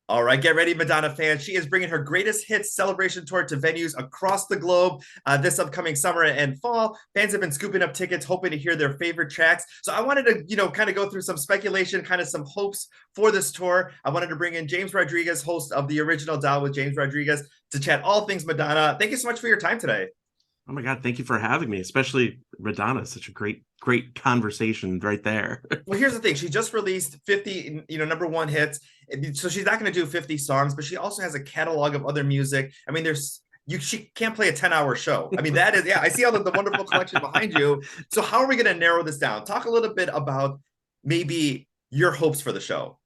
All right, get ready, Madonna fans. She is bringing her greatest hits celebration tour to venues across the globe this upcoming summer and fall. Fans have been scooping up tickets, hoping to hear their favorite tracks. So I wanted to, kind of go through some speculation, kind of some hopes for this tour. I wanted to bring in James Rodriguez, host of the original Dial with James Rodriguez, to chat all things Madonna. Thank you so much for your time today. Oh my God, thank you for having me, especially Madonna. Such a great conversation right there. Well, here's the thing. She just released 50, number one hits. So she's not going to do 50 songs, but she also has a catalog of other music. I mean, she can't play a 10-hour show. I mean, that is, yeah, I see all the wonderful collection behind you. So how are we going to narrow this down? Talk a little bit about maybe your hopes for the show.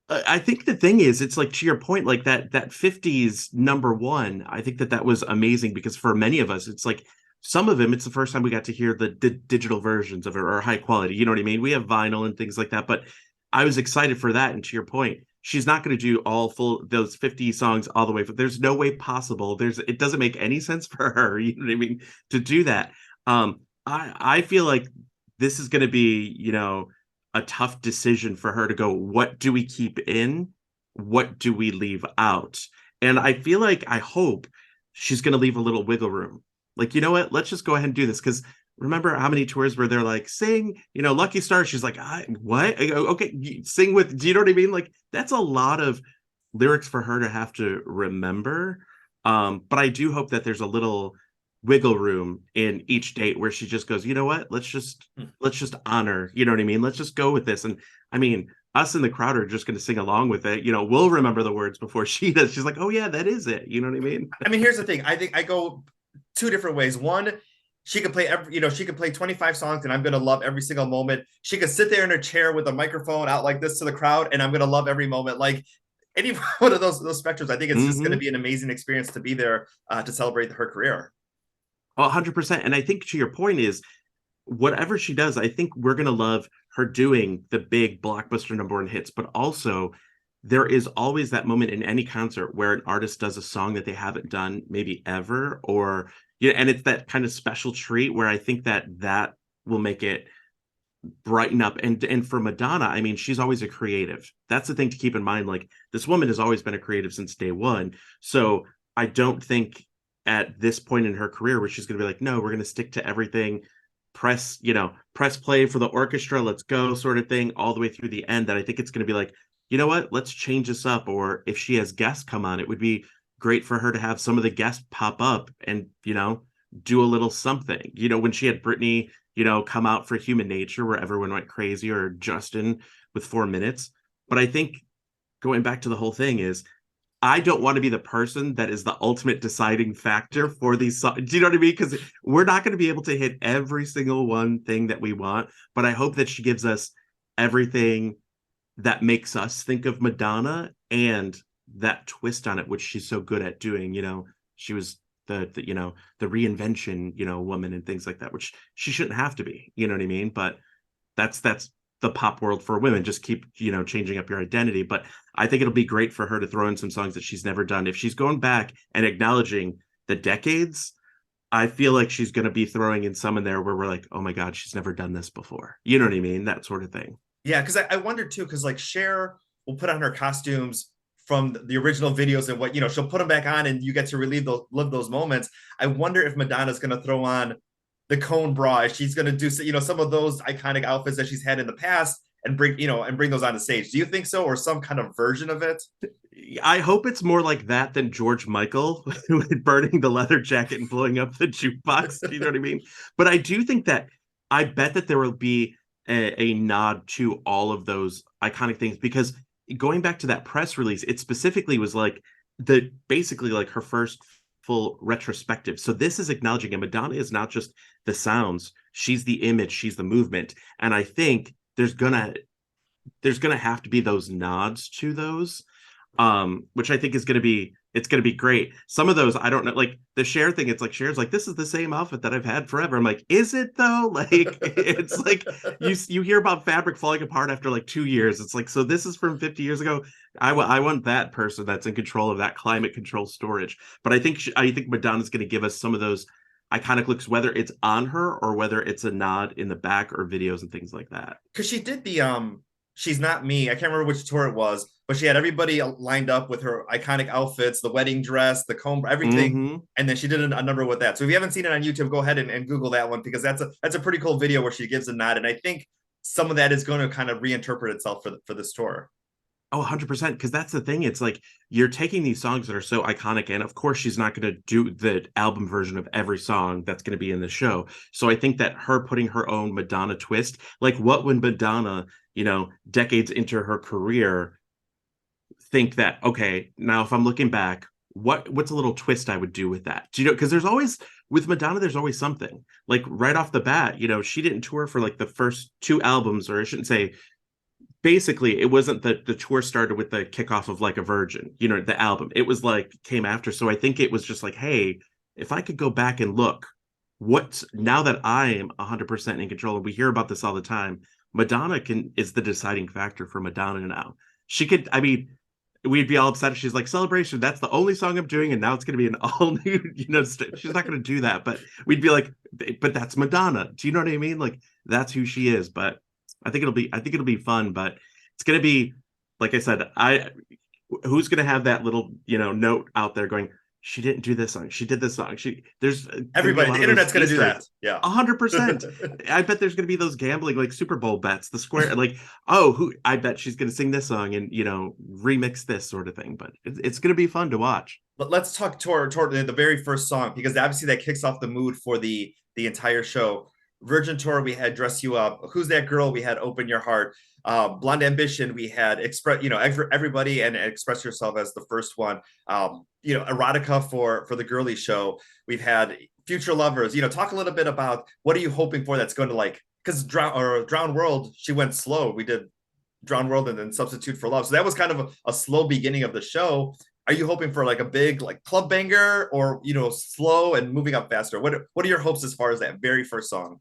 I think the thing is, it's like to your point, like that 50s number one. I think that was amazing because for many of us, it's like some of them, it's the first time we got to hear the digital versions of it or high quality. You know what I mean? We have vinyl and things like that, but I was excited for that. And to your point, she's not going to do all full those 50 songs all the way, but there's no way possible. It doesn't make any sense for her, you know what I mean, to do that. I feel like this is going to be, a tough decision for her to go, what do we keep in? What do we leave out? And I hope she's going to leave a little wiggle room. Like, you know what? Let's just go ahead and do this. Because remember how many tours where they're like, sing, Lucky Star. She's like, what? I go, okay, sing with, do you know what I mean? Like, that's a lot of lyrics for her to have to remember. But I do hope that there's a little wiggle room in each date where she just goes, you know what? Let's just honor, you know what I mean? Let's just go with this. And I mean, us in the crowd are just going to sing along with it. We'll remember the words before she does. She's like, oh yeah, that is it. You know what I mean? I mean, here's the thing. I think I go two different ways. One, she could play she could play 25 songs and I'm going to love every single moment. She could sit there in her chair with a microphone out like this to the crowd and I'm going to love every moment. Like any one of those spectrums, I think it's just going to be an amazing experience to be there to celebrate her career. 100%. And I think to your point is whatever she does, I think we're going to love her doing the big blockbuster number one hits, but also there is always that moment in any concert where an artist does a song that they haven't done maybe ever, or, and it's that kind of special treat where I think that will make it brighten up. And for Madonna, I mean, she's always a creative. That's the thing to keep in mind. Like, this woman has always been a creative since day one. So I don't think at this point in her career where she's going to be like, no, we're going to stick to everything, press play for the orchestra, let's go sort of thing all the way through the end. That I think it's going to be like, you know what, let's change this up. Or if she has guests come on, it would be great for her to have some of the guests pop up and, do a little something. When she had Britney, come out for Human Nature where everyone went crazy, or Justin with 4 minutes. But I think going back to the whole thing is, I don't want to be the person that is the ultimate deciding factor for these songs. Do you know what I mean? Because we're not going to be able to hit every single one thing that we want. But I hope that she gives us everything that makes us think of Madonna and that twist on it, which she's so good at doing. She was the reinvention, woman and things like that, which she shouldn't have to be. You know what I mean? But that's the pop world for women. Just keep changing up your identity. But I think it'll be great for her to throw in some songs that she's never done. If she's going back and acknowledging the decades, I feel like she's going to be throwing in some in there where we're like, oh my God, she's never done this before. You know what I mean? That sort of thing. Yeah, because I wonder too, because like Cher will put on her costumes from the original videos and what she'll put them back on and you get to live those moments. I wonder if Madonna's going to throw on the cone bra. She's going to do some of those iconic outfits that she's had in the past and bring those on the stage. Do you think so, or some kind of version of it? I hope it's more like that than George Michael burning the leather jacket and blowing up the jukebox. You know what I mean? But I do think that I bet that there will be a nod to all of those iconic things, because going back to that press release, it specifically was like basically like her first full retrospective. So this is acknowledging, and Madonna is not just the sounds, she's the image, she's the movement. And I think there's gonna have to be those nods to those, which I think is gonna be great. Some of those I don't know, like the Cher thing, it's like Cher's like, this is the same outfit that I've had forever. I'm like, is it though? Like, it's like you hear about fabric falling apart after like 2 years. It's like, so this is from 50 years ago. I want that person that's in control of that climate control storage. But I think Madonna's going to give us some of those iconic looks, whether it's on her or whether it's a nod in the back or videos and things like that. Because she did the She's Not Me. I can't remember which tour it was, but she had everybody lined up with her iconic outfits, the wedding dress, the comb, everything. Mm-hmm. And then she did a number with that. So if you haven't seen it on YouTube, go ahead and Google that one, because that's a pretty cool video where she gives a nod. And I think some of that is going to kind of reinterpret itself for this tour. Oh, 100%. Because that's the thing. It's like you're taking these songs that are so iconic. And of course, she's not going to do the album version of every song that's going to be in the show. So I think that her putting her own Madonna twist, like what would Madonna, decades into her career, think that, okay, now if I'm looking back, what's a little twist I would do with that? Do you know? Because there's always, with Madonna, there's always something. Like right off the bat, she didn't tour for like the first two albums, or I shouldn't say, basically it wasn't the tour started with the kickoff of Like a Virgin, the album. It was like came after. So I think it was just like, hey, if I could go back and look, what's now that I am 100% in control, and we hear about this all the time, Madonna is the deciding factor for Madonna now. She could, I mean, we'd be all upset if she's like, Celebration, that's the only song I'm doing, and now it's going to be an all new, she's not going to do that. But we'd be like, but that's Madonna. Do you know what I mean? Like, that's who she is. But I think it'll be fun, but it's going to be, like I said, who's going to have that little, note out there going, she didn't do this song, she did this song. There's everybody, the internet's going to do that. Yeah. 100%. I bet there's going to be those gambling, like Super Bowl bets, the square, like, oh, I bet she's going to sing this song and, remix this sort of thing. But it's going to be fun to watch. But let's talk toward the very first song, because obviously that kicks off the mood for the entire show. Virgin Tour, we had Dress You Up. Who's That Girl? We had Open Your Heart. Blonde Ambition, we had Express, everybody, and Express Yourself as the first one. Erotica for the girly show. We've had Future Lovers. Talk a little bit about what are you hoping for that's going to, like, because Drown World, she went slow. We did Drown World and then Substitute for Love. So that was kind of a slow beginning of the show. Are you hoping for like a big like club banger, or slow and moving up faster? What are your hopes as far as that very first song?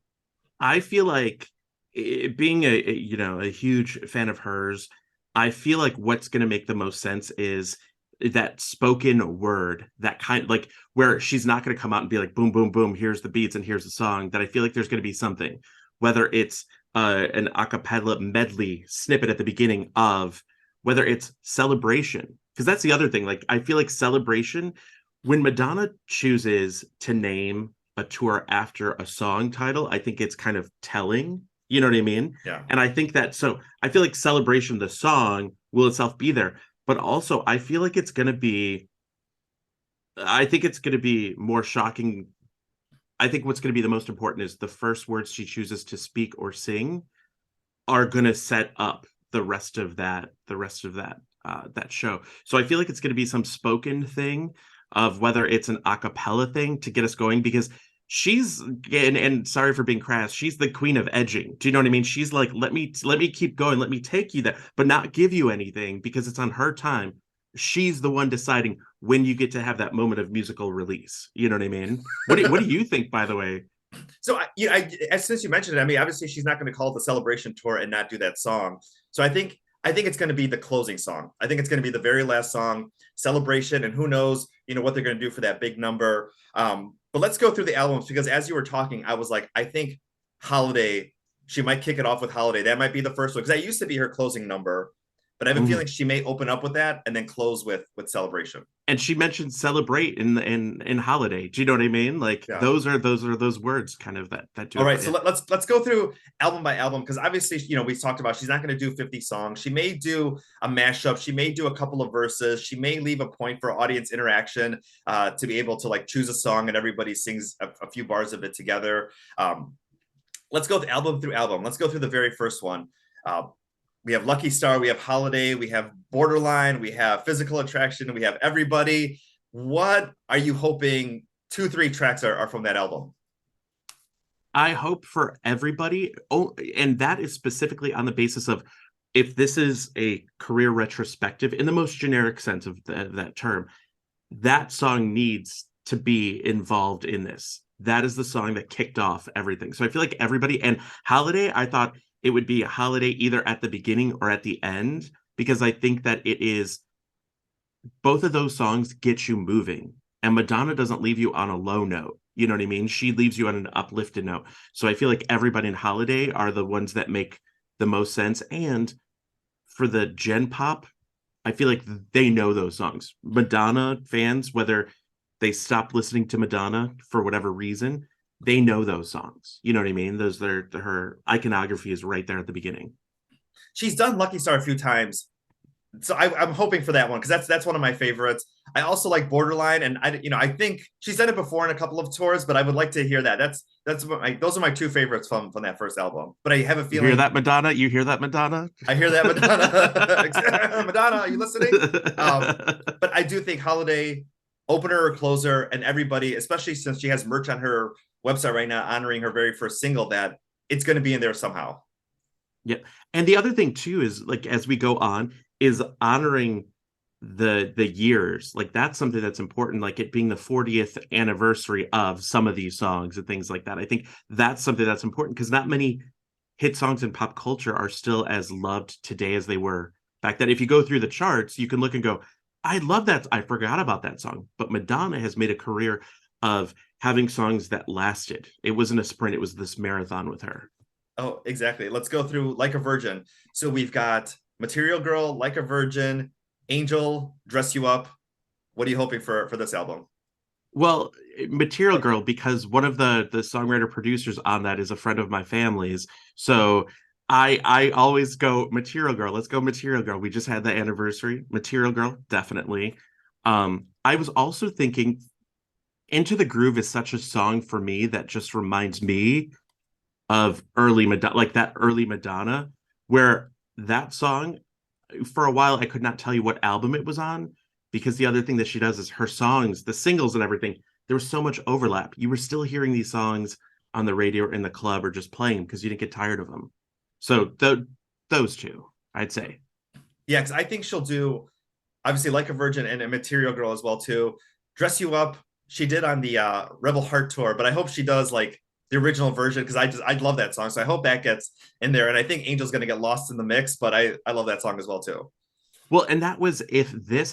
I feel like, being a huge fan of hers, I feel like what's going to make the most sense is that spoken word, that kind, like where she's not going to come out and be like boom boom boom, here's the beats and here's the song. That I feel like there's going to be something, whether it's an a cappella medley snippet at the beginning of, whether it's Celebration, because that's the other thing. Like I feel like Celebration, when Madonna chooses to name a tour after a song title, I think it's kind of telling. You know what I mean? Yeah. And I think that, so I feel like Celebration, the song, will itself be there. But also I feel like I think it's going to be more shocking. I think what's going to be the most important is the first words she chooses to speak or sing are going to set up the rest of that show. So I feel like it's going to be some spoken thing, of whether it's an a cappella thing to get us going, because she's, and sorry for being crass, she's the queen of edging. Do you know what I mean? She's like, let me keep going, let me take you there, but not give you anything, because it's on her time. She's the one deciding when you get to have that moment of musical release. You know what I mean? What do you think, by the way? So since you mentioned it, I mean, obviously she's not going to call it the Celebration Tour and not do that song. So I think it's going to be the closing song. I think it's going to be the very last song, Celebration, and who knows, what they're going to do for that big number. But let's go through the albums, because as you were talking, I was like, I think Holiday, she might kick it off with Holiday. That might be the first one, because that used to be her closing number. But I have a feeling she may open up with that and then close with Celebration. And she mentioned Celebrate in Holiday. Do you know what I mean? Like, yeah. those are those words kind of that do. All right, so let's go through album by album, because obviously, we talked about she's not going to do 50 songs. She may do a mashup. She may do a couple of verses. She may leave a point for audience interaction, to be able to like choose a song and everybody sings a few bars of it together. Let's go album through album. Let's go through the very first one. We have Lucky Star, we have Holiday, we have Borderline, we have Physical Attraction, we have Everybody. What are you hoping 2-3 tracks are from that album? I hope for Everybody. Oh, and that is specifically on the basis of, if this is a career retrospective in the most generic sense of that term, that song needs to be involved in this. That is the song that kicked off everything. So I feel like Everybody, and Holiday, I thought it would be a Holiday either at the beginning or at the end, because I think that it is, both of those songs get you moving, and Madonna doesn't leave you on a low note. You know what I mean? She leaves you on an uplifted note. So I feel like Everybody and Holiday are the ones that make the most sense. And for the Gen Pop, I feel like they know those songs. Madonna fans, whether they stopped listening to Madonna for whatever reason, they know those songs. You know what I mean? Those her iconography is right there at the beginning. She's done Lucky Star a few times, so I'm hoping for that one because that's one of my favorites. I also like Borderline, and I think she's done it before in a couple of tours, but I would like to hear that. Those are my two favorites from that first album. But I have a You feeling hear that, Madonna? You hear that, Madonna? I hear that, Madonna. Madonna, are you listening? But I do think Holiday, opener or closer, and everybody, especially since she has merch on her website right now honoring her very first single, that it's going to be in there somehow. Yeah. And the other thing too is like as we go on is honoring the years. Like that's something that's important, like it being the 40th anniversary of some of these songs and things like that. I think that's something that's important because not many hit songs in pop culture are still as loved today as they were back then. If you go through the charts, you can look and go, I love that. I forgot about that song. But Madonna has made a career of having songs that lasted. It wasn't a sprint, it was this marathon with her. Oh, exactly. Let's go through Like a Virgin. So we've got Material Girl, Like a Virgin, Angel, Dress You Up. What are you hoping for this album? Well, Material Girl, because one of the songwriter producers on that is a friend of my family's. So I always go Material Girl. Let's go Material Girl. We just had that anniversary. Material Girl, definitely. I was also thinking Into the Groove is such a song for me that just reminds me of early Madonna, like that early Madonna, where that song, for a while, I could not tell you what album it was on, because the other thing that she does is her songs, the singles and everything, there was so much overlap. You were still hearing these songs on the radio or in the club or just playing because you didn't get tired of them. So those two, I'd say. Yeah, because I think she'll do, obviously, Like a Virgin and a Material Girl as well, too. Dress You Up, she did on the Rebel Heart tour, but I hope she does like the original version because I love that song. So I hope that gets in there. And I think Angel's going to get lost in the mix, but I love that song as well too. Well, and that was if this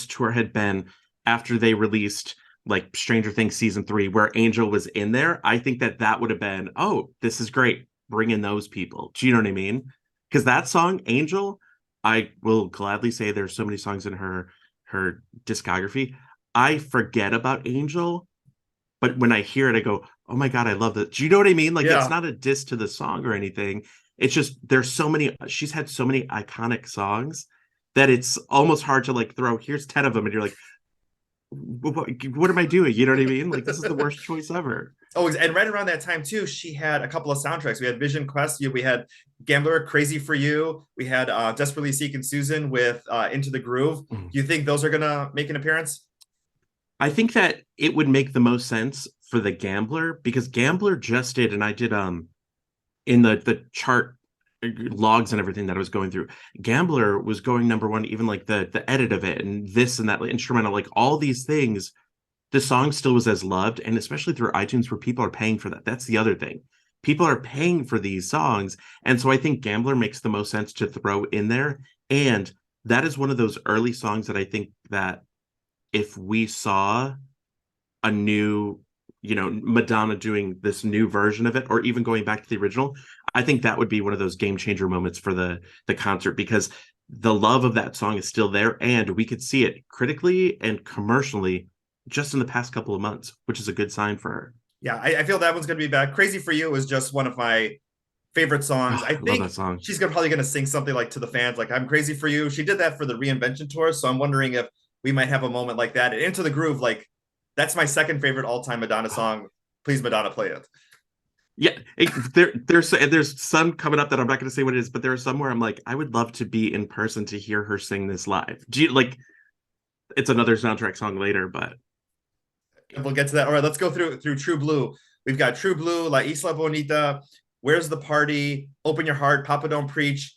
tour had been after they released like Stranger Things season 3, where Angel was in there, I think that would have been, oh, this is great. Bring in those people. Do you know what I mean? Because that song, Angel, I will gladly say there's so many songs in her discography. I forget about Angel, but when I hear it, I go, oh my God, I love that. Do you know what I mean? Like, Yeah. It's not a diss to the song or anything. It's just, she's had so many iconic songs that it's almost hard to like throw, here's 10 of them. And you're like, what am I doing? You know what I mean? Like, this is the worst choice ever. Oh, and right around that time too, she had a couple of soundtracks. We had Vision Quest, we had Gambler, Crazy for You, we had Desperately Seeking Susan with Into the Groove. Do you think those are gonna make an appearance? I think that it would make the most sense for the Gambler, because Gambler just did, and I did in the chart logs and everything that I was going through, Gambler was going number one, even like the edit of it and this and that instrumental, like all these things, the song still was as loved, and especially through iTunes where people are paying for that. That's the other thing. People are paying for these songs. And so I think Gambler makes the most sense to throw in there. And that is one of those early songs that I think that if we saw a new, Madonna doing this new version of it, or even going back to the original, I think that would be one of those game changer moments for the concert, because the love of that song is still there, and we could see it critically and commercially just in the past couple of months, which is a good sign for her. Yeah, I feel that one's going to be back. Crazy for You is just one of my favorite songs. I love think that song. she's probably going to sing something like to the fans, like I'm Crazy for You. She did that for the Reinvention tour. So I'm wondering if we might have a moment like that. And Into the Groove, like that's my second favorite all-time Madonna song. Please, Madonna, play it. Yeah, there's some coming up that I'm not going to say what it is, but there are some where I'm like, I would love to be in person to hear her sing this live. Do you like? It's another soundtrack song later, but we'll get to that. All right, let's go through True Blue. We've got True Blue, La Isla Bonita, Where's the Party, Open Your Heart, Papa Don't Preach.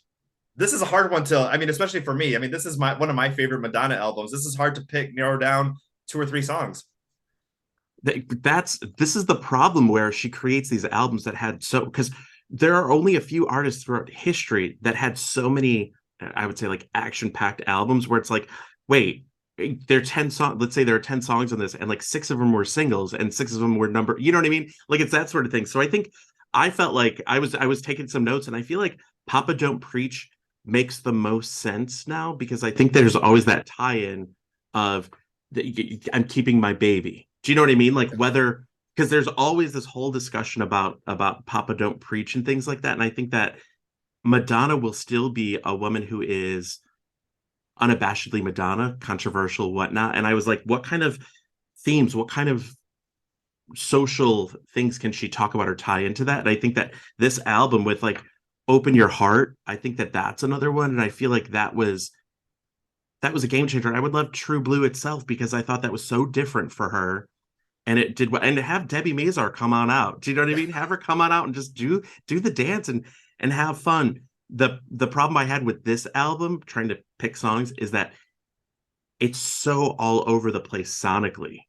This is a hard one to, especially for me. This is one of my favorite Madonna albums. This is hard to narrow down 2 or 3 songs. This is the problem where she creates these albums that had because there are only a few artists throughout history that had so many, I would say, like action-packed albums where it's like, wait, there are 10 songs, let's say there are 10 songs on this, and like 6 of them were singles and 6 of them were you know what I mean? Like, it's that sort of thing. So I think I felt like I was taking some notes, and I feel like Papa Don't Preach makes the most sense now, because I think there's always that tie-in of I'm keeping my baby. Do you know what I mean? Like whether, because there's always this whole discussion about Papa Don't Preach and things like that. And I think that Madonna will still be a woman who is unabashedly Madonna, controversial, whatnot. And I was like, what kind of themes, what kind of social things can she talk about or tie into that? And I think that this album with like Open Your Heart, I think that that's another one. And I feel like that was a game changer. I would love True Blue itself, because I thought that was so different for her. And it did, and to have Debbie Mazar come on out. Do you know what I mean? Have her come on out and just do the dance and have fun. The problem I had with this album, trying to pick songs, is that it's so all over the place sonically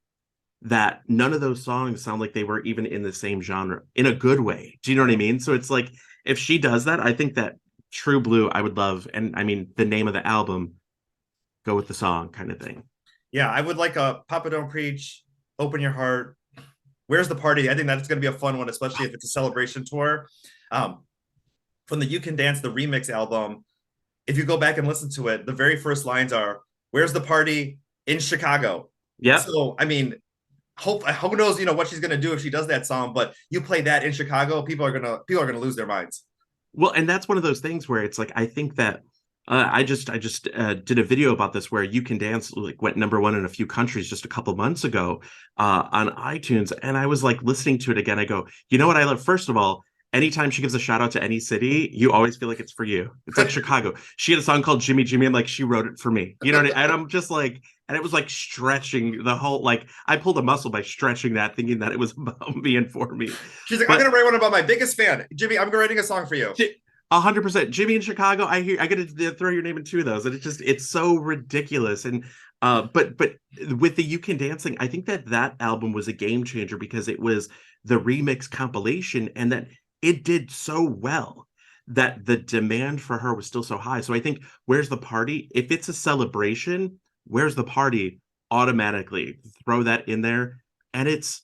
that none of those songs sound like they were even in the same genre in a good way. Do you know what I mean? So it's like, if she does that, I think that True Blue I would love. And I mean, the name of the album, go with the song kind of thing. Yeah, I would like a Papa Don't Preach, Open Your Heart, Where's the Party? I think that's going to be a fun one, especially if it's a celebration tour. From the You Can Dance, the remix album, if you go back and listen to it, the very first lines are, "Where's the party? In Chicago." Yeah. So, I mean, who knows, what she's going to do if she does that song, but you play that in Chicago, people are going to lose their minds. Well, and that's one of those things where it's like, I think that I just did a video about this where You Can Dance like went #1 in a few countries just a couple months ago on iTunes, and I was like listening to it again. I go, you know what I love? First of all, anytime she gives a shout out to any city, you always feel like it's for you. It's like Chicago. She had a song called Jimmy Jimmy. I'm like, she wrote it for me. You know what I mean? And I'm just like, and it was like stretching the whole, like I pulled a muscle by stretching that, thinking that it was about me and for me. She's like, I'm going to write one about my biggest fan. Jimmy, I'm writing a song for you. 100%. Jimmy in Chicago. I get to throw your name in two of those, and it's so ridiculous. And but with the You Can Dancing, I think that album was a game changer, because it was the remix compilation, and that it did so well that the demand for her was still so high. So I think Where's the Party? If it's a celebration, Where's the Party? Automatically throw that in there. And it's,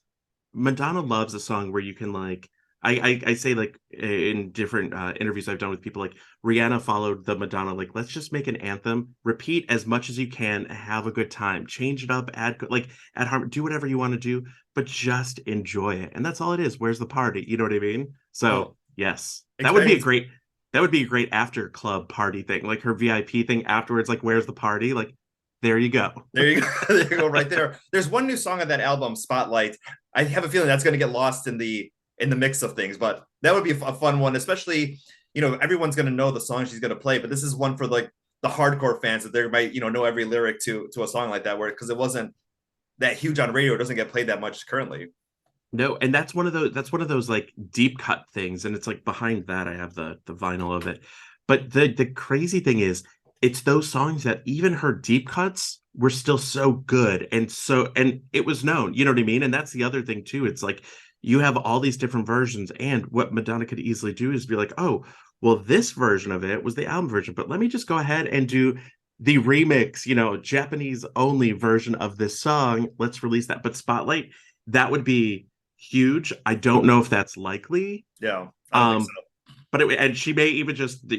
Madonna loves a song where you can like, I say like in different interviews I've done with people, like Rihanna followed the Madonna, like, let's just make an anthem, repeat as much as you can, have a good time, change it up, add harm, do whatever you want to do, but just enjoy it. And that's all it is. Where's the party? You know what I mean? So yes, that would be a great after club party thing, like her VIP thing afterwards, like Where's the Party? Like, there you go. There you go. There you go, right there. There's one new song on that album, Spotlight. I have a feeling that's going to get lost in the mix of things, but that would be a fun one, especially, everyone's going to know the song she's going to play, but this is one for like the hardcore fans that they might, know every lyric to a song like that, where, because it wasn't that huge on radio, it doesn't get played that much currently. No, and that's one of those like deep cut things, and it's like behind that I have the vinyl of it. But the crazy thing is, it's those songs that even her deep cuts were still so good, and it was known, you know what I mean? And that's the other thing too. It's like, you have all these different versions, and what Madonna could easily do is be like, oh, well, this version of it was the album version, but let me just go ahead and do the remix, Japanese only version of this song. Let's release that. But Spotlight, that would be huge. I don't know if that's likely. Yeah. I don't think so. But and she may even just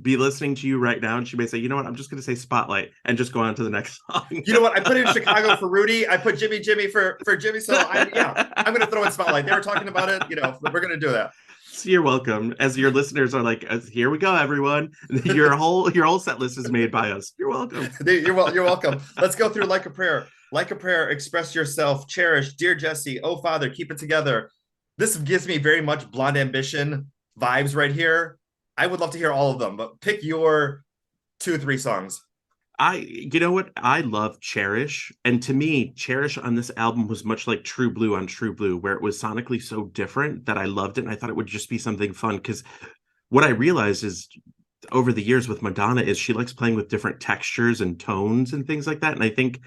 be listening to you right now, and she may say, you know what, I'm just going to say Spotlight and just go on to the next song. You know what? I put in Chicago for Rudy. I put Jimmy for Jimmy. So I'm going to throw in Spotlight. They were talking about it. We're going to do that. So you're welcome. As your listeners are like, here we go, everyone. Your whole set list is made by us. You're welcome. You're welcome. Let's go through Like a Prayer. Like a Prayer, Express Yourself, Cherish, Dear Jesse, Oh Father, Keep It Together. This gives me very much Blonde Ambition vibes right here. I would love to hear all of them, but pick your 2-3 songs. You know what? I love Cherish. And to me, Cherish on this album was much like True Blue on True Blue, where it was sonically so different that I loved it. And I thought it would just be something fun. Because what I realized is over the years with Madonna is she likes playing with different textures and tones and things like that. And I think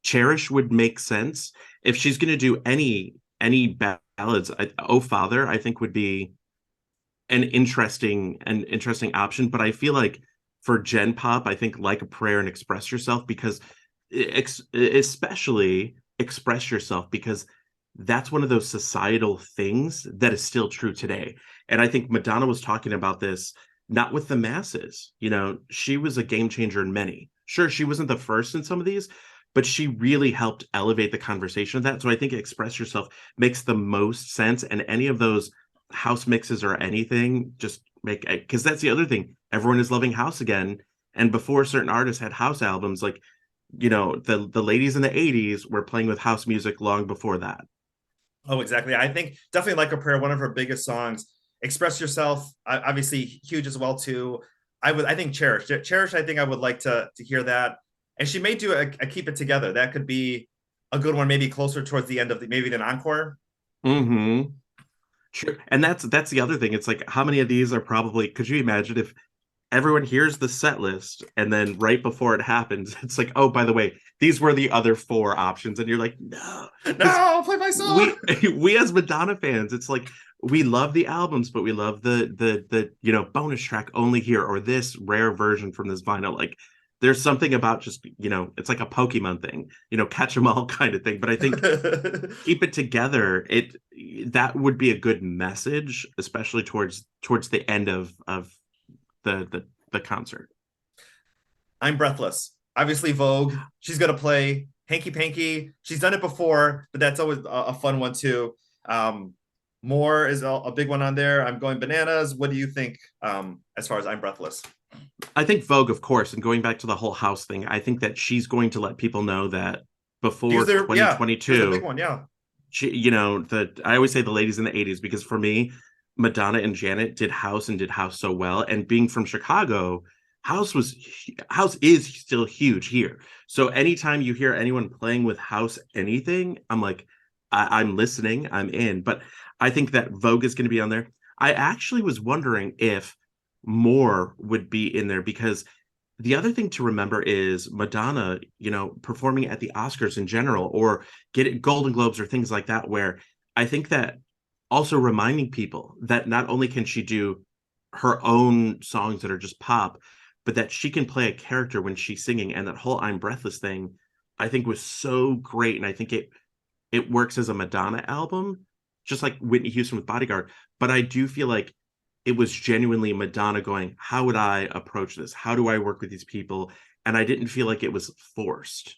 Cherish would make sense. If she's going to do any ballads, Oh Father, I think would be an interesting option. But I feel like for Gen Pop, I think Like a Prayer and Express Yourself, because especially Express Yourself, because that's one of those societal things that is still true today. And I think Madonna was talking about this not with the masses. You know, she was a game changer in many. Sure, she wasn't the first in some of these, but she really helped elevate the conversation of that. So I think Express Yourself makes the most sense. And any of those house mixes or anything, just make, because that's the other thing. Everyone is loving house again. And before, certain artists had house albums, like, you know, the ladies in the 80s were playing with house music long before that. Oh, exactly. I think definitely Like a Prayer, one of her biggest songs. Express Yourself, obviously huge as well too. I think Cherish. I think I would like to hear that, and she may do a Keep It Together. That could be a good one, maybe closer towards the end of maybe an encore. Mm-hmm. Sure. And that's the other thing. It's like, how many of these are probably, could you imagine if everyone hears the set list and then right before it happens, it's like, oh, by the way, these were the other four options. And you're like, no, no, play my song. We as Madonna fans, it's like, we love the albums, but we love the you know, bonus track only here, or this rare version from this vinyl. Like, there's something about just, you know, it's like a Pokemon thing, you know, catch them all kind of thing. But I think Keep It Together, that would be a good message, especially towards the end of the concert. I'm Breathless. Obviously, Vogue. She's gonna play Hanky Panky. She's done it before, but that's always a fun one too. More is a big one on there. I'm going bananas. What do you think as far as I'm Breathless? I think Vogue, of course, and going back to the whole house thing, I think that she's going to let people know that before 2022, yeah, a big one, yeah. She, you know, I always say the ladies in the 80s, because for me, Madonna and Janet did house so well. And being from Chicago, house is still huge here. So anytime you hear anyone playing with house anything, I'm like, I'm listening, I'm in. But I think that Vogue is going to be on there. I actually was wondering if more would be in there, because the other thing to remember is Madonna, you know, performing at the Oscars in general, or get Golden Globes or things like that, where I think that also reminding people that not only can she do her own songs that are just pop, but that she can play a character when she's singing. And that whole I'm Breathless thing, I think, was so great. And I think it works as a Madonna album, just like Whitney Houston with Bodyguard. But I do feel like it was genuinely Madonna going, how would I approach this? How do I work with these people? And I didn't feel like it was forced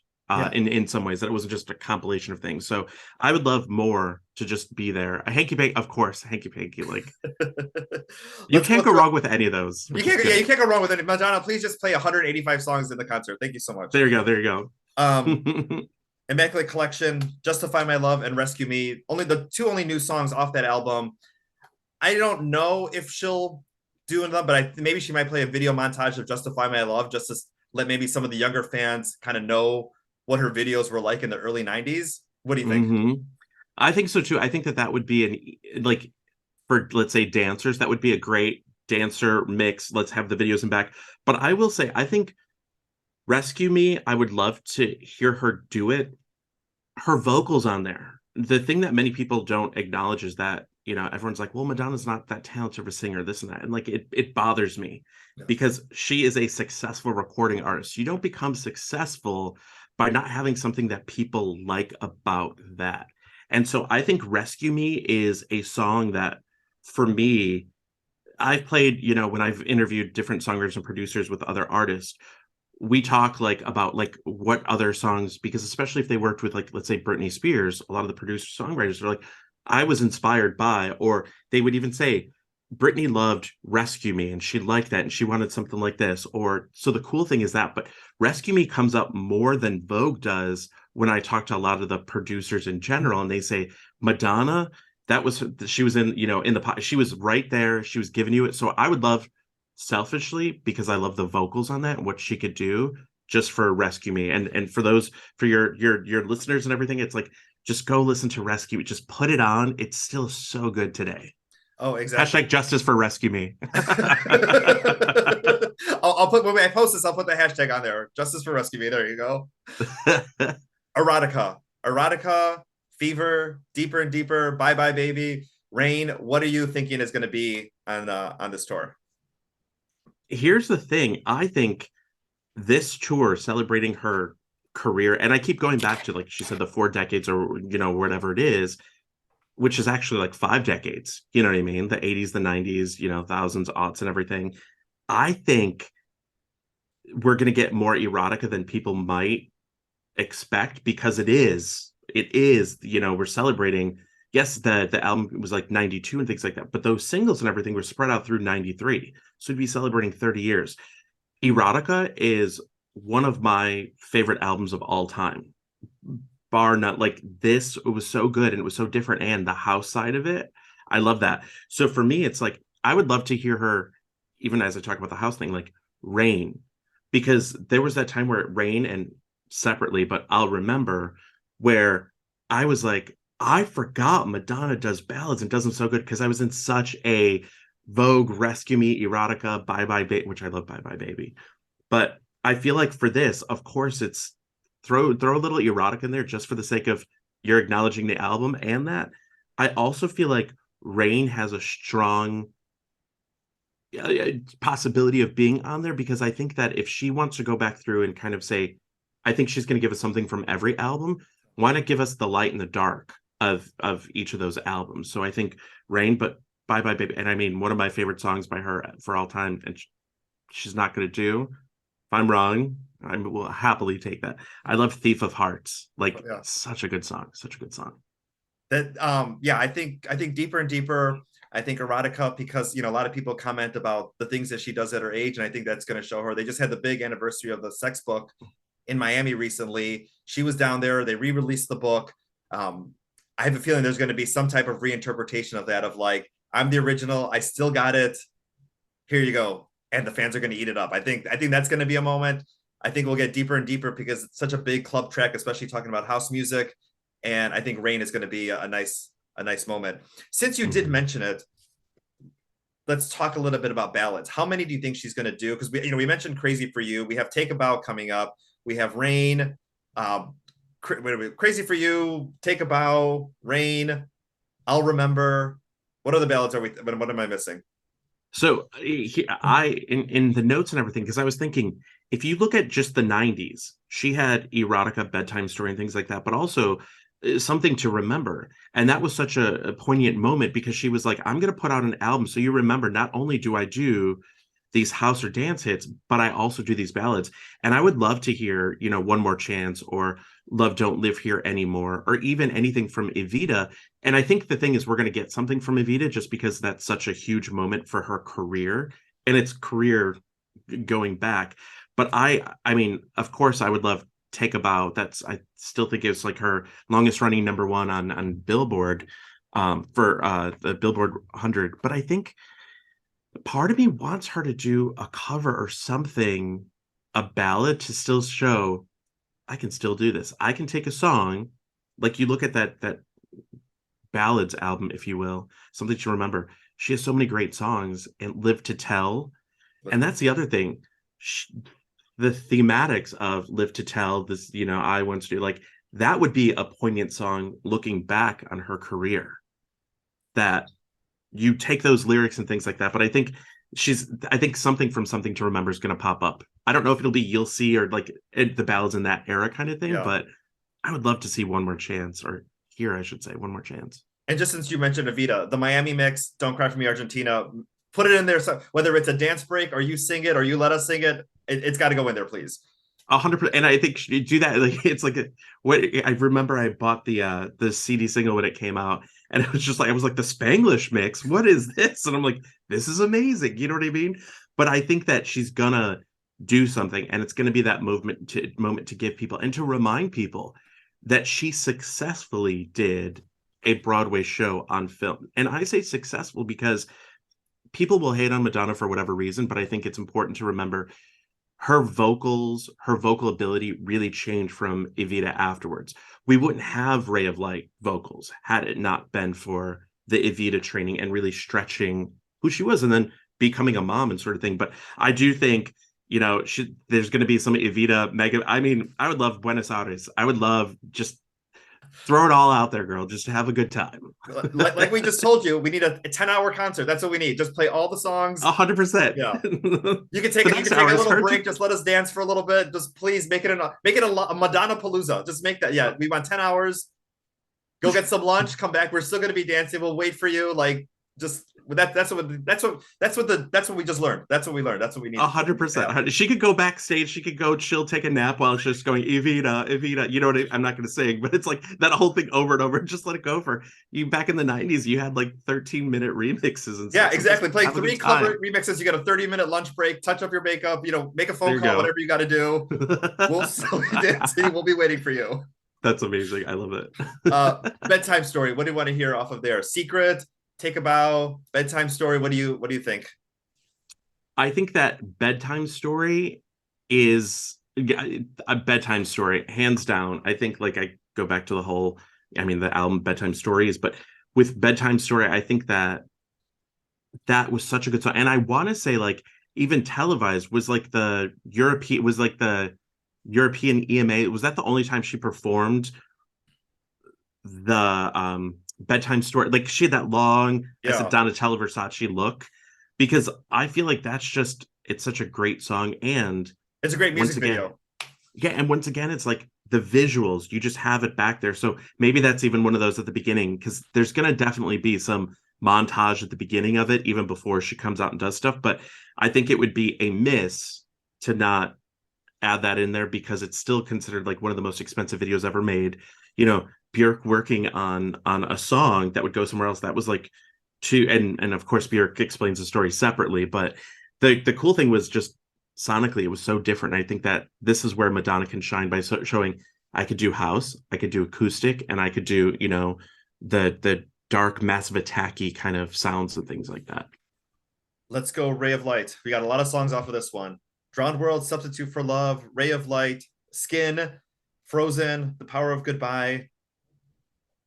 in some ways, that it wasn't just a compilation of things. So I would love more to just be there. A Hanky Panky, of course, Hanky Panky. Like, you can't go wrong with any of those. You can't go wrong with any. Madonna, please just play 185 songs in the concert. Thank you so much. There you go. Immaculate Collection, Justify My Love, and Rescue Me. Only the two new songs off that album. I don't know if she'll do them, but maybe she might play a video montage of Justify My Love, just to let maybe some of the younger fans kind of know what her videos were like in the early 90s. What do you think? Mm-hmm. I think so too. I think that would be like, for, let's say, dancers, that would be a great dancer mix. Let's have the videos in back. But I will say, I think Rescue Me, I would love to hear her do it. Her vocals on there. The thing that many people don't acknowledge is that, you know, everyone's like, well, Madonna's not that talented of a singer, this and that. And like, it bothers me because she is a successful recording artist. You don't become successful by not having something that people like about that. And so I think Rescue Me is a song that, for me, I've played, you know, when I've interviewed different songwriters and producers with other artists, we talk like about like what other songs, because especially if they worked with, like, let's say Britney Spears, a lot of the producers, songwriters are like, I was inspired by, or they would even say, Britney loved Rescue Me and she liked that and she wanted something like this. Or, so the cool thing is that, but Rescue Me comes up more than Vogue does when I talk to a lot of the producers in general, and they say, Madonna, she was in, you know, in the pot, she was right there, she was giving you it. So I would love, selfishly, because I love the vocals on that and what she could do, just for Rescue Me. And for those, for your listeners and everything, it's like, just go listen to Rescue Me. Just put it on. It's still so good today. Oh, exactly. Hashtag justice for Rescue Me. I'll put, when I post this, I'll put the hashtag on there. Justice for Rescue Me. There you go. Erotica, Fever, Deeper and Deeper, Bye Bye Baby, Rain. What are you thinking is going to be on this tour? Here's the thing. I think this tour, celebrating her career, and I keep going back to, like she said, the 4 decades, or, you know, whatever it is, which is actually like 5 decades, you know what I mean? The 80s, the 90s, you know, thousands, aughts and everything. I think we're going to get more erotica than people might expect, because it is, we're celebrating. Yes, the album was like 92 and things like that, but those singles and everything were spread out through 93. So we'd be celebrating 30 years. Erotica is one of my favorite albums of all time, bar none. Like this, it was so good and it was so different, and the house side of it, I love that. So for me, it's like I would love to hear her, even as I talk about the house thing, like Rain, because there was that time where Rain and separately, but I'll remember, where I was like, I forgot Madonna does ballads and does them so good, because I was in such a Vogue, Rescue Me, Erotica, Bye Bye Baby, which I love Bye Bye Baby. But I feel like for this, of course, it's throw a little erotic in there just for the sake of you're acknowledging the album and that. I also feel like Rain has a strong possibility of being on there, because I think that if she wants to go back through and kind of say, I think she's going to give us something from every album, why not give us the light and the dark of each of those albums? So I think Rain, but Bye Bye Baby, and I mean, one of my favorite songs by her for all time, and she's not going to do. If I'm wrong, I will happily take that. I love Thief of Hearts. Like, Yeah. such a good song. Such a good song. That yeah, I think deeper and deeper. I think Erotica, because a lot of people comment about the things that she does at her age, and I think that's going to show her. They just had the big anniversary of the sex book in Miami recently. She was down there. They re-released the book. I have a feeling there's going to be some type of reinterpretation of that, of like, I'm the original, I still got it, here you go, and the fans are going to eat it up. I think that's going to be a moment. I think we'll get deeper and deeper because it's such a big club track, especially talking about house music. And I think Rain is going to be a nice moment. Since you did mention it, let's talk a little bit about ballads. How many do you think she's going to do? Because we mentioned Crazy for You. We have Take a Bow coming up. We have Rain, Crazy for You, Take a Bow, Rain, I'll Remember. What other ballads are we? What am I missing? So in the notes and everything, because I was thinking, if you look at just the 90s, she had Erotica, Bedtime Story, and things like that, but also Something to Remember. And that was such a poignant moment, because she was like, I'm going to put out an album so you remember, not only do I do these house or dance hits, but I also do these ballads. And I would love to hear, One More Chance, or Love Don't Live Here Anymore, or even anything from Evita. And I think the thing is, we're going to get something from Evita just because that's such a huge moment for her career, and it's career going back. But I mean, of course, I would love Take a Bow. I still think it's like her longest running number one on Billboard, for the Billboard 100. But I think part of me wants her to do a cover or something, a ballad, to still show I can still do this. I can take a song, like you look at that ballads album, if you will, Something to Remember. She has so many great songs, and Live to Tell. And that's the other thing. The thematics of Live to Tell, this, I want to do, like, that would be a poignant song looking back on her career, that you take those lyrics and things like that. But I think something from Something to Remember is going to pop up. I don't know if it'll be You'll See or like the ballads in that era kind of thing, Yeah. but I would love to see One More Chance, or here I should say, One More Chance. And just since you mentioned Evita, the Miami mix, Don't Cry for Me, Argentina, put it in there. So whether it's a dance break or you sing it or you let us sing it, it's got to go in there, please. 100%. And I think you do that. Like, it's like what I remember. I bought the CD single when it came out, and it was just like, I was like, the Spanglish mix. What is this? And I'm like, this is amazing. You know what I mean? But I think that she's gonna do something, and it's gonna be that moment to give people and to remind people that she successfully did a Broadway show on film. And I say successful because people will hate on Madonna for whatever reason, but I think it's important to remember her vocal ability really changed from Evita afterwards. We wouldn't have Ray of Light vocals had it not been for the Evita training and really stretching who she was, and then becoming a mom and sort of thing. But I do think, there's going to be some Evita mega. I mean, I would love Buenos Aires. I would love just throw it all out there, girl. Just have a good time. like we just told you, we need a 10-hour concert. That's what we need. Just play all the songs. 100%. Yeah. You can take a little break. Just let us dance for a little bit. Just please make it a Madonnapalooza. Just make that. Yeah. We want 10 hours. Go get some lunch. Come back. We're still going to be dancing. We'll wait for you. Like, just that's what we just learned. That's what we learned. That's what we need. 100%. She could go backstage. She could go chill, take a nap while it's just going Evita, Evita. You know what I'm not going to sing, but it's like that whole thing over and over. Just let it go. For you back in the 90s, you had like 13-minute remixes and stuff. Yeah, exactly. Play 3 club remixes. You got a 30-minute lunch break. Touch up your makeup. Make a phone call. Whatever you got to do. We'll we'll be waiting for you. That's amazing. I love it. Bedtime story. What do you want to hear off of there? Secret, Take a Bow, Bedtime Story. What do you think? I think that Bedtime Story is a Bedtime Story, hands down. I think like I go back to the album Bedtime Stories, but with Bedtime Story, I think that was such a good song. And I want to say like even Televised was like the European EMA. Was that the only time she performed the Bedtime Story? Like she had that long as a Donatella Versace look, because I feel like it's such a great song, and it's a great music video. Yeah, and once again, it's like the visuals, you just have it back there. So maybe that's even one of those at the beginning, because there's going to definitely be some montage at the beginning of it, even before she comes out and does stuff. But I think it would be a miss to not add that in there, because it's still considered like one of the most expensive videos ever made. Björk working on a song that would go somewhere else, that was like and of course Björk explains the story separately, but the cool thing was just sonically it was so different. And I think that this is where Madonna can shine, by showing I could do house, I could do acoustic, and I could do the dark, massive attacky kind of sounds and things like that. Let's go Ray of Light. We got a lot of songs off of this one. Drowned World, Substitute for Love, Ray of Light, Skin, Frozen, The Power of Goodbye.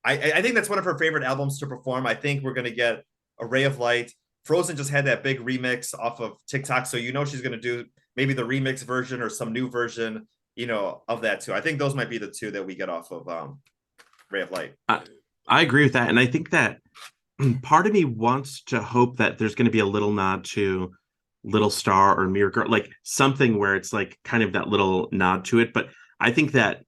I think that's one of her favorite albums to perform. I think we're going to get a Ray of Light. Frozen just had that big remix off of TikTok, so she's going to do maybe the remix version or some new version, of that too. I think those might be the two that we get off of Ray of Light. I agree with that, and I think that part of me wants to hope that there's going to be a little nod to Little Star or Mirror Girl, like something where it's like kind of that little nod to it. But I think that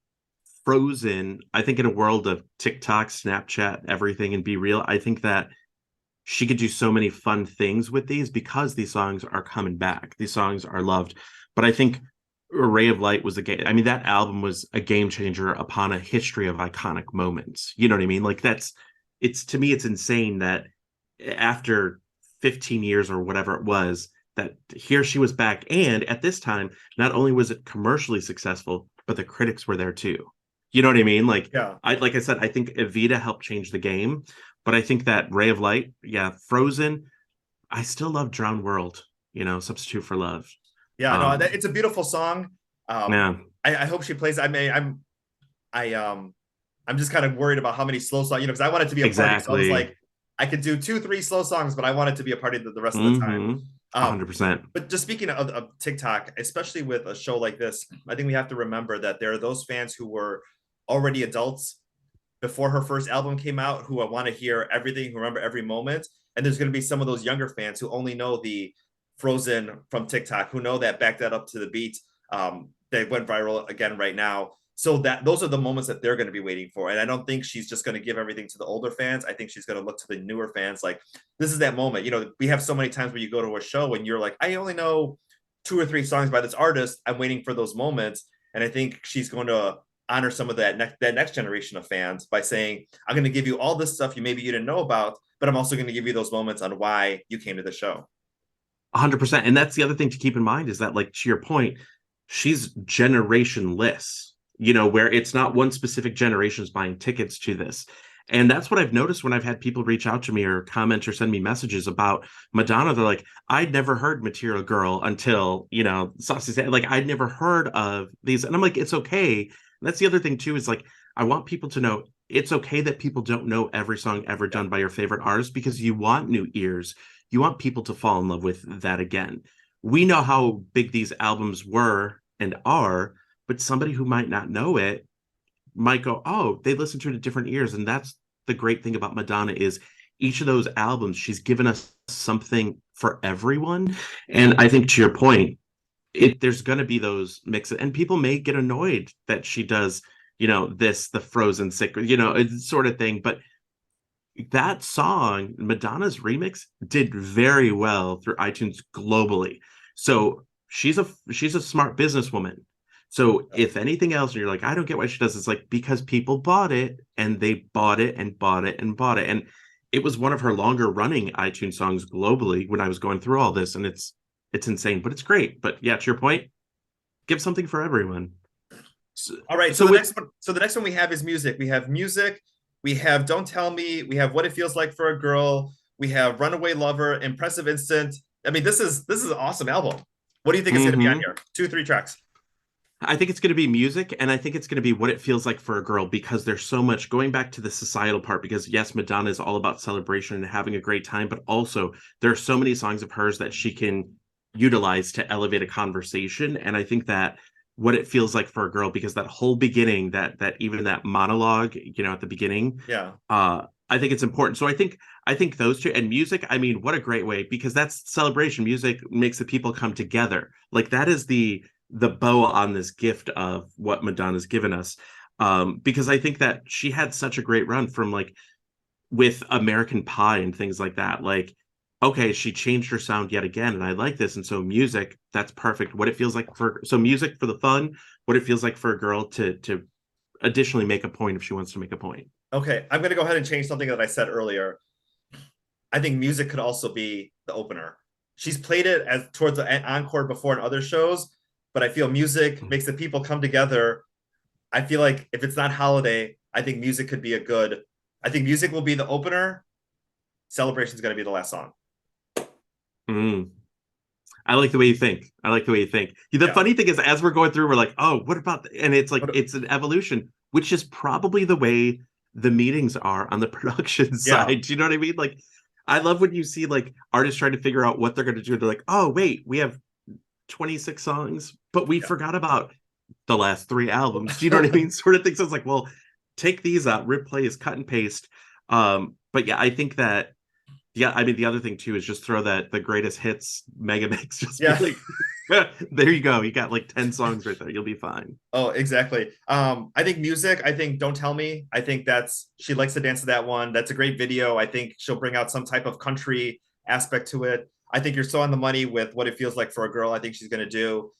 Frozen, I think in a world of TikTok, Snapchat, everything, and Be Real, I think that she could do so many fun things with these, because these songs are coming back. These songs are loved. But I think Ray of Light was that album was a game changer upon a history of iconic moments. You know what I mean? Like to me, it's insane that after 15 years or whatever it was, that here she was back. And at this time, not only was it commercially successful, but the critics were there too. You know what I mean? Like, yeah. Like I said, I think Evita helped change the game, but I think that Ray of Light, Frozen, I still love Drowned World, Substitute for Love. Yeah, it's a beautiful song. I hope she plays. I'm just kind of worried about how many slow songs, because I want it to be a party. So I was like, I could do 2-3 slow songs, but I want it to be a party the rest of the time. 100%. But just speaking of TikTok, especially with a show like this, I think we have to remember that there are those fans who were already adults before her first album came out, who want to hear everything, who remember every moment. And there's going to be some of those younger fans who only know the Frozen from TikTok, who know that Back That Up to the Beat. They went viral again right now. So those are the moments that they're going to be waiting for. And I don't think she's just going to give everything to the older fans. I think she's going to look to the newer fans. Like, this is that moment. We have so many times where you go to a show and you're like, I only know 2 or 3 songs by this artist. I'm waiting for those moments. And I think she's going to honor some of that next generation of fans by saying, I'm going to give you all this stuff you didn't know about, but I'm also going to give you those moments on why you came to the show. 100%. And that's the other thing to keep in mind, is that, like, to your point, she's generationless, where it's not one specific generation's buying tickets to this. And that's what I've noticed when I've had people reach out to me or comment or send me messages about Madonna. They're like, I'd never heard Material Girl until, Saucy said, like, I'd never heard of these. And I'm like, it's okay. And that's the other thing too, is like, I want people to know it's okay that people don't know every song ever done by your favorite artist, because you want new ears. You want people to fall in love with that again. We know how big these albums were and are, but somebody who might not know it might go, oh, they listen to it at different ears. And that's the great thing about Madonna, is each of those albums, she's given us something for everyone. And I think, to your point, there's going to be those mixes, and people may get annoyed that she does, the Frozen sick, sort of thing. But that song, Madonna's remix, did very well through iTunes globally. So she's a smart businesswoman. So if anything else, and you're like, I don't get why she does, it's like because people bought it and they bought it and bought it and bought it. And it was one of her longer running iTunes songs globally when I was going through all this. And it's insane, but it's great. But yeah, to your point, give something for everyone. All right. So the next one we have is music. We have music. We have Don't Tell Me. We have What It Feels Like for a Girl. We have Runaway Lover, Impressive Instant. I mean, this is an awesome album. What do you think is going to be on here? 2-3 tracks. I think it's going to be music, and I think it's going to be What It Feels Like for a Girl, because there's so much going back to the societal part, because yes, Madonna is all about celebration and having a great time, but also there are so many songs of hers that she can utilize to elevate a conversation. And I think that What It Feels Like for a Girl, because that whole beginning, that even that monologue, at the beginning, I think it's important. So I think those two, and music, I mean, what a great way, because that's celebration. Music makes the people come together. Like that is the bow on this gift of what Madonna's given us. Because I think that she had such a great run from like with American Pie and things like that. Like, okay, she changed her sound yet again, and I like this. And so music, that's perfect. What It Feels Like so music for the fun, What It Feels Like for a Girl to additionally make a point if she wants to make a point. Okay, I'm going to go ahead and change something that I said earlier. I think music could also be the opener. She's played it as towards the encore before in other shows, but I feel music makes the people come together. I feel like if it's not holiday, I think music could be I think music will be the opener. Celebration is going to be the last song. I like the way you think. The funny thing is, as we're going through, we're like, oh, what about and it's like it's an evolution, which is probably the way the meetings are on the production side. Do you know what I mean? Like, I love when you see like artists trying to figure out what they're going to do. They're like, oh, wait, we have 26 songs, but we forgot about the last 3 albums. Do you know what I mean? Sort of thing. So it's like, well, take these out, replace, cut and paste. But yeah, I think that, I mean, the other thing too is just throw the greatest hits mega mix. Just like, there you go. You got like 10 songs right there. You'll be fine. Oh, exactly. I think music, I think Don't Tell Me. I think she likes to dance to that one. That's a great video. I think she'll bring out some type of country aspect to it. I think you're so on the money with What It Feels Like for a Girl. I think she's going to do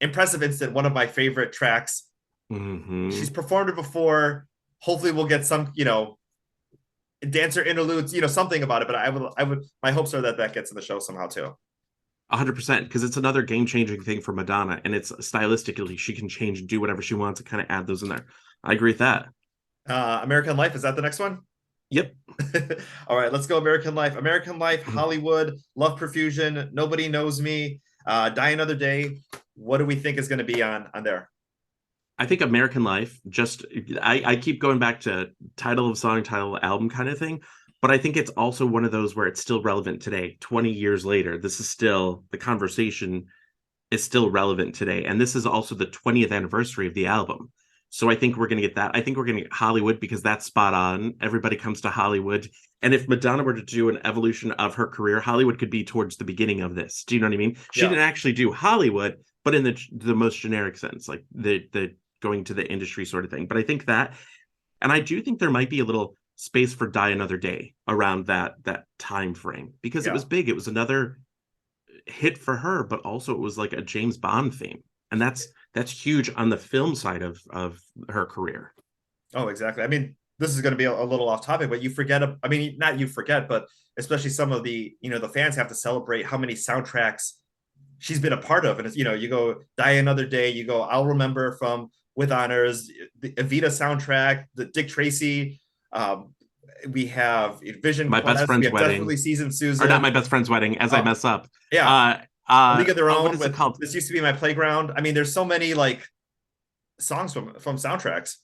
Impressive Instant, one of my favorite tracks. She's performed it before. Hopefully we'll get some, dancer interludes, something about it. But I would, my hopes are that gets in the show somehow too. 100%, because it's another game-changing thing for Madonna, and it's stylistically she can change and do whatever she wants and kind of add those in there. I agree with that. American Life, is that the next one? Yep. All right, let's go. American Life, Hollywood, Love Profusion, Nobody Knows Me, Die Another Day. What do we think is going to be on there? I think American Life, I keep going back to title of song, title of album kind of thing. But I think it's also one of those where it's still relevant today, 20 years later. This is still, the conversation is still relevant today. And this is also the 20th anniversary of the album. So I think we're going to get that. I think we're going to get Hollywood, because that's spot on. Everybody comes to Hollywood. And if Madonna were to do an evolution of her career, Hollywood could be towards the beginning of this. Do you know what I mean? She didn't actually do Hollywood, but in the most generic sense, like the going to the industry sort of thing. But I think that, and I do think there might be a little space for Die Another Day around that time frame, because it was big. It was another hit for her, but also it was like a James Bond theme, and that's huge on the film side of her career. Oh, exactly. I mean, this is going to be a little off topic, but you forget, I mean, not you forget, but especially some of the, the fans have to celebrate how many soundtracks she's been a part of. And it's, you go Die Another Day, you go I'll Remember from With Honors, the Evita soundtrack, the Dick Tracy, we have Vision My Quest, Best Friend's Wedding, Definitely Season Susan, or not My Best Friend's Wedding, as I mess up. League of Their Own. What is it called? This Used to Be My Playground. I mean, there's so many like songs from soundtracks.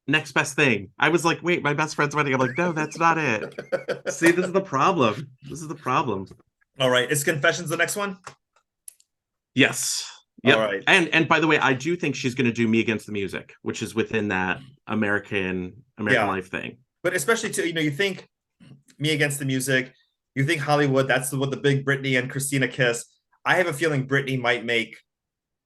Next Best Thing. I was like, wait, My Best Friend's Wedding. I'm like, no, that's not it. See, this is the problem. All right, is Confessions the next one? Yes. Yep. All right. And by the way, I do think she's going to do Me Against the Music, which is within that American Life thing. But especially to, you think Me Against the Music, you think Hollywood, that's what the big Britney and Christina kiss. I have a feeling Britney might make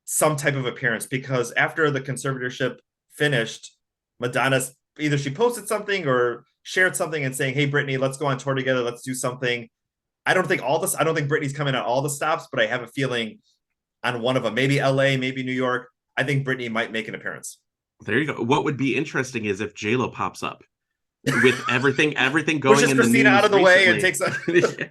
some type of appearance, because after the conservatorship finished, Madonna's either she posted something or shared something and saying, "Hey, Brittany, let's go on tour together. Let's do something." I don't think all this. I don't think Brittany's coming on all the stops, but I have a feeling on one of them, maybe LA, maybe New York. I think Brittany might make an appearance. There you go. What would be interesting is if JLo pops up with everything going Pushes in the Christina news out of the way and recently. takes a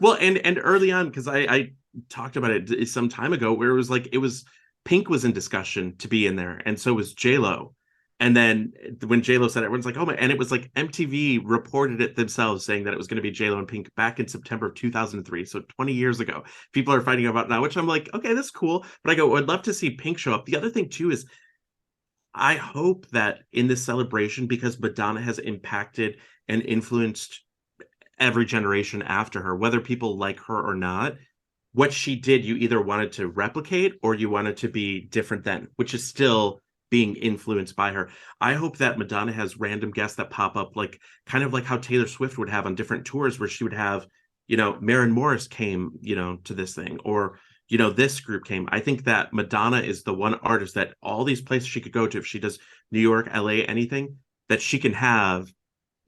Well, and early on, because I talked about it some time ago, where it was Pink was in discussion to be in there, and so was JLo. And then when JLo said it, everyone's like, oh my, and it was like MTV reported it themselves saying that it was going to be JLo and Pink back in September of 2003. So 20 years ago. People are fighting about now, which I'm like, okay, that's cool. But I go, I'd love to see Pink show up. The other thing too is I hope that in this celebration, because Madonna has impacted and influenced every generation after her, whether people like her or not, what she did, you either wanted to replicate or you wanted to be different than, which is still being influenced by her. I hope that Madonna has random guests that pop up, like kind of like how Taylor Swift would have on different tours, where she would have, Maren Morris came, to this thing, or this group came. I think that Madonna is the one artist that all these places she could go to, if she does New York, LA, anything, that she can have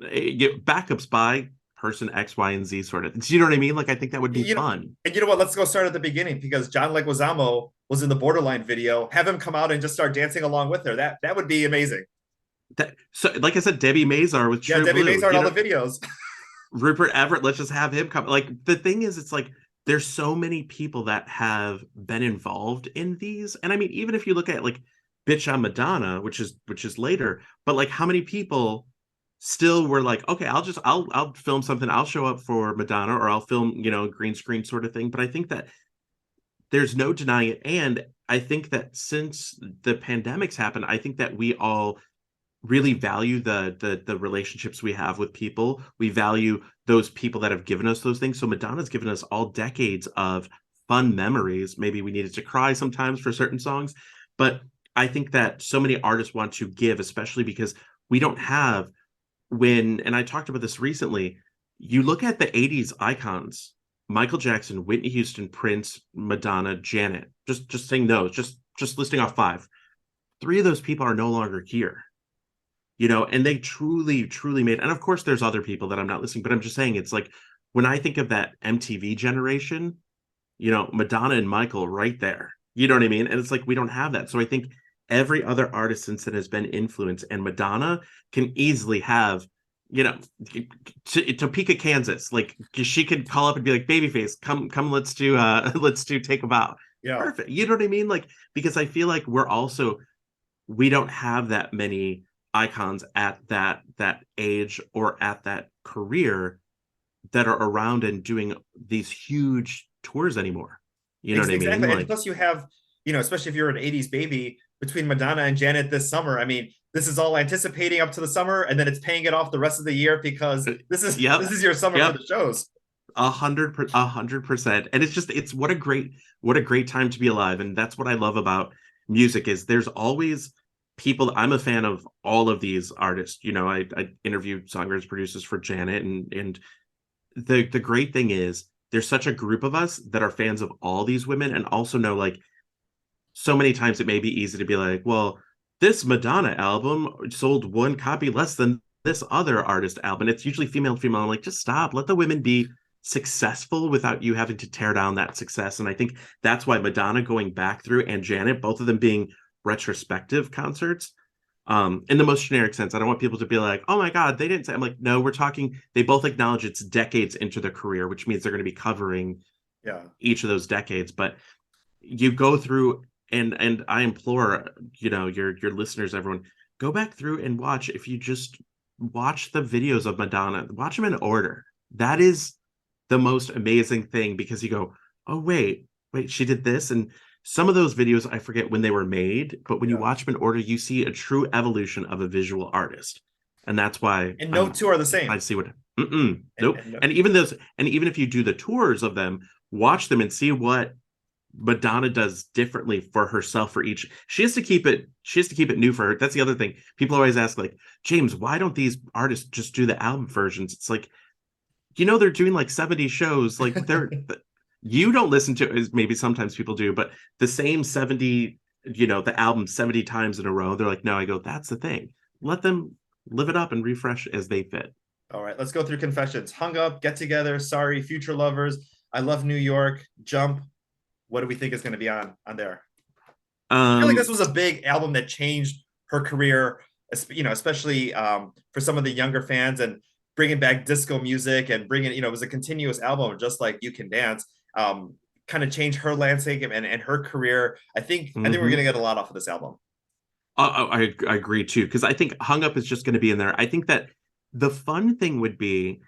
backups by person X, Y, and Z sort of. Do you know what I mean? Like, I think that would be fun. And you know what? Let's go start at the beginning, because John Leguizamo was in the Borderline video. Have him come out and just start dancing along with her. That would be amazing. So, like I said, Debbie Mazar with True Debbie Blue, Mazar in all the videos. Rupert Everett, let's just have him come. Like, the thing is, it's like there's so many people that have been involved in these. And I mean, even if you look at like Bitch on Madonna, which is later, but like how many people still were like, okay, I'll film something, I'll show up for Madonna, or I'll film, green screen sort of thing. But I think that there's no denying it. And I think that since the pandemics happened, I think that we all really value the relationships we have with people. We value those people that have given us those things. So Madonna's given us all decades of fun memories. Maybe we needed to cry sometimes for certain songs, but I think that so many artists want to give, especially because we don't have and I talked about this recently, you look at the 80s icons, Michael Jackson, Whitney Houston, Prince, Madonna, Janet, just saying those, just listing off 5. 3 of those people are no longer here. And they truly, truly made, and of course there's other people that I'm not listening, but I'm just saying, it's like, when I think of that MTV generation, Madonna and Michael right there, you know what I mean? And it's like, we don't have that. So I think every other artist since then has been influenced, and Madonna can easily have, Topeka, Kansas, like she could call up and be like, Babyface, come, let's do Take a Bow. Yeah. Perfect. You know what I mean? Like, because I feel like we don't have that many icons at that age or at that career that are around and doing these huge tours anymore. You know what I mean? Exactly. Like, and plus you have, especially if you're an 80s baby, between Madonna and Janet this summer, I mean, this is all anticipating up to the summer, and then it's paying it off the rest of the year, because this is your summer for the shows. 100%. And it's what a great time to be alive. And that's what I love about music, is there's always people. I'm a fan of all of these artists. I interview songwriters, producers for Janet, and the great thing is there's such a group of us that are fans of all these women, and also know, like, so many times it may be easy to be like, well, this Madonna album sold 1 copy less than this other artist album. It's usually female. I'm like, just stop. Let the women be successful without you having to tear down that success. And I think that's why Madonna going back through, and Janet, both of them being retrospective concerts, in the most generic sense. I don't want people to be like, oh my God, they didn't say. I'm like, no, we're talking, they both acknowledge it's decades into their career, which means they're going to be covering each of those decades. But you go through, and I implore, your listeners, everyone, go back through and watch. If you just watch the videos of Madonna, watch them in order. That is the most amazing thing, because you go, oh, wait, she did this. And some of those videos, I forget when they were made, but when you watch them in order, you see a true evolution of a visual artist. And that's why. And no two are the same. I see what. Nope. And even if you do the tours of them, watch them and see what Madonna does differently for herself for each. She has to keep it new for her. That's the other thing. People always ask, like, James, why don't these artists just do the album versions? It's like, they're doing like 70 shows. Like, they're you don't listen to, maybe sometimes people do, but the same 70, the album 70 times in a row. They're like, no. I go, that's the thing. Let them live it up and refresh as they fit. All right, let's go through confessions. Hung Up, Get Together, Sorry, Future Lovers, I Love New York, Jump. What do we think is going to be on there? I feel like this was a big album that changed her career, especially for some of the younger fans, and bringing back disco music and bringing, it was a continuous album, just like You Can Dance. Kind of changed her landscape and her career. I think we're gonna get a lot off of this album. I agree too, because I think Hung Up is just going to be in there. I think that the fun thing would be,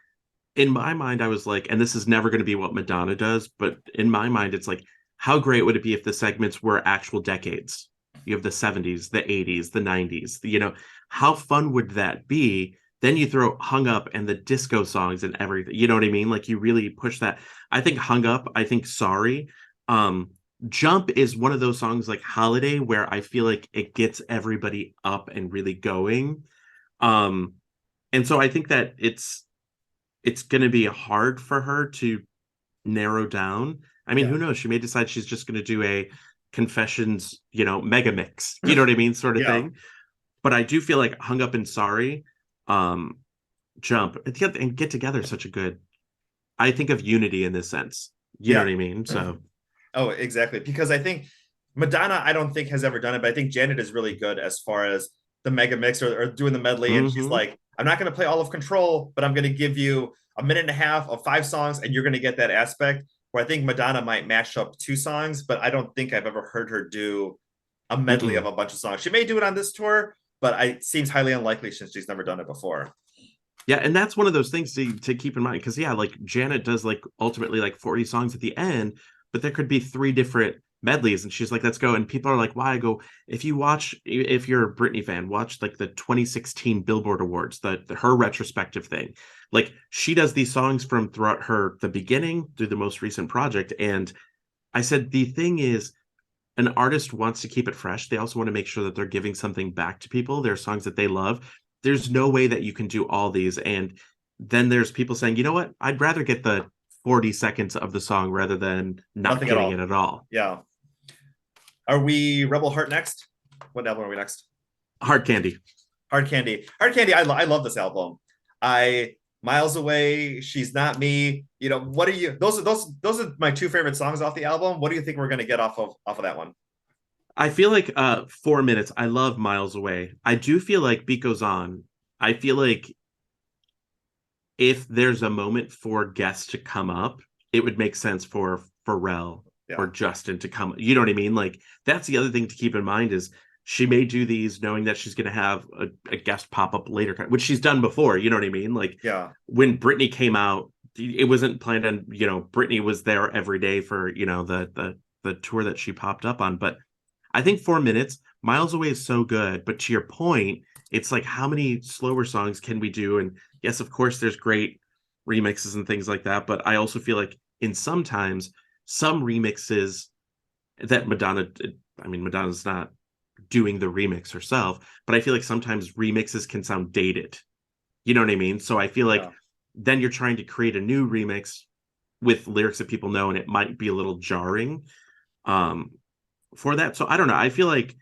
in my mind, I was like, and this is never going to be what Madonna does, but in my mind, it's like, how great would it be if the segments were actual decades? You have the 70s, the 80s, the 90s, how fun would that be? Then you throw Hung Up and the disco songs and everything. You know what I mean? Like, you really push that. I think Hung Up, I think Sorry. Jump is one of those songs like Holiday where I feel like it gets everybody up and really going. And so I think that it's going to be hard for her to narrow down. I mean, who knows? She may decide she's just going to do a confessions, mega mix, you know what I mean? Sort of thing. But I do feel like Hung Up and Sorry, Jump, and Get Together, such a good, I think of unity in this sense. You know what I mean? So. Oh, exactly. Because I think Madonna, I don't think has ever done it, but I think Janet is really good as far as the mega mix or doing the medley. And she's like, I'm not going to play all of Control, but I'm going to give you a minute and a half of 5 songs, and you're going to get that aspect. Where I think Madonna might mash up 2 songs, but I don't think I've ever heard her do a medley of a bunch of songs. She may do it on this tour, but it seems highly unlikely since she's never done it before. Yeah, and that's one of those things to keep in mind, because like Janet does like ultimately like 40 songs at the end, but there could be 3 different medleys, and she's like, let's go. And people are like, why? I go, if you're a Britney fan, watch like the 2016 Billboard Awards, her retrospective thing. Like, she does these songs from throughout the beginning through the most recent project. And I said, the thing is, an artist wants to keep it fresh. They also want to make sure that they're giving something back to people. There are songs that they love. There's no way that you can do all these. And then there's people saying, you know what? I'd rather get the 40 seconds of the song rather than not getting it at all. Yeah. Are we Rebel Heart next? What album are we next? Hard Candy. Hard Candy. Hard Candy. I love this album. Miles Away, She's Not Me. What are you? Those are my 2 favorite songs off the album. What do you think we're going to get off of that one? I feel like 4 minutes. I love Miles Away. I do feel like Beat Goes On. I feel like if there's a moment for guests to come up, it would make sense for Pharrell or Justin to come. You know what I mean? Like, that's the other thing to keep in mind is she may do these knowing that she's going to have a guest pop up later, which she's done before. You know what I mean? Like, when Britney came out, it wasn't planned on, Britney was there every day for, the tour that she popped up on. But I think 4 minutes, Miles Away is so good. But to your point, it's like, how many slower songs can we do? And yes, of course, there's great remixes and things like that. But I also feel like sometimes some remixes that Madonna's not doing the remix herself, but I feel like sometimes remixes can sound dated. You know what I mean? So I feel like then you're trying to create a new remix with lyrics that people know, and it might be a little jarring for that. So I don't know. I feel like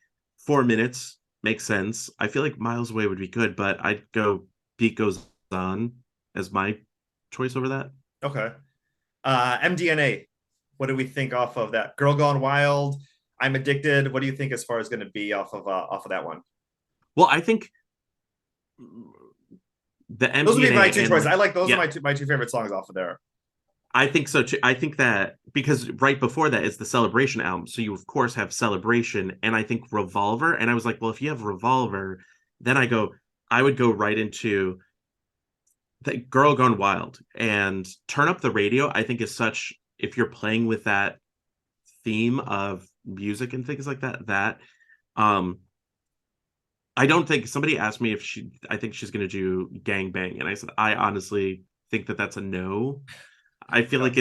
4 minutes makes sense. I feel like Miles Away would be good, but I'd go Beat Goes On as my choice over that. Okay. MDNA. What do we think off of that? Girl Gone Wild, I'm Addicted. What do you think as far as going to be off of that one? Well, I think the MDNA, those would be my 2 choices. I like those are my 2 favorite songs off of there. I think so too. I think that because right before that is the Celebration album, so you of course have Celebration, and I think Revolver. And I was like, well, if you have Revolver, then I would go right into the Girl Gone Wild and Turn Up the Radio. I think is such, if you're playing with that theme of music and things like that, I don't think, somebody asked me if I think she's going to do Gang Bang, and I said I honestly think that that's a no. I feel like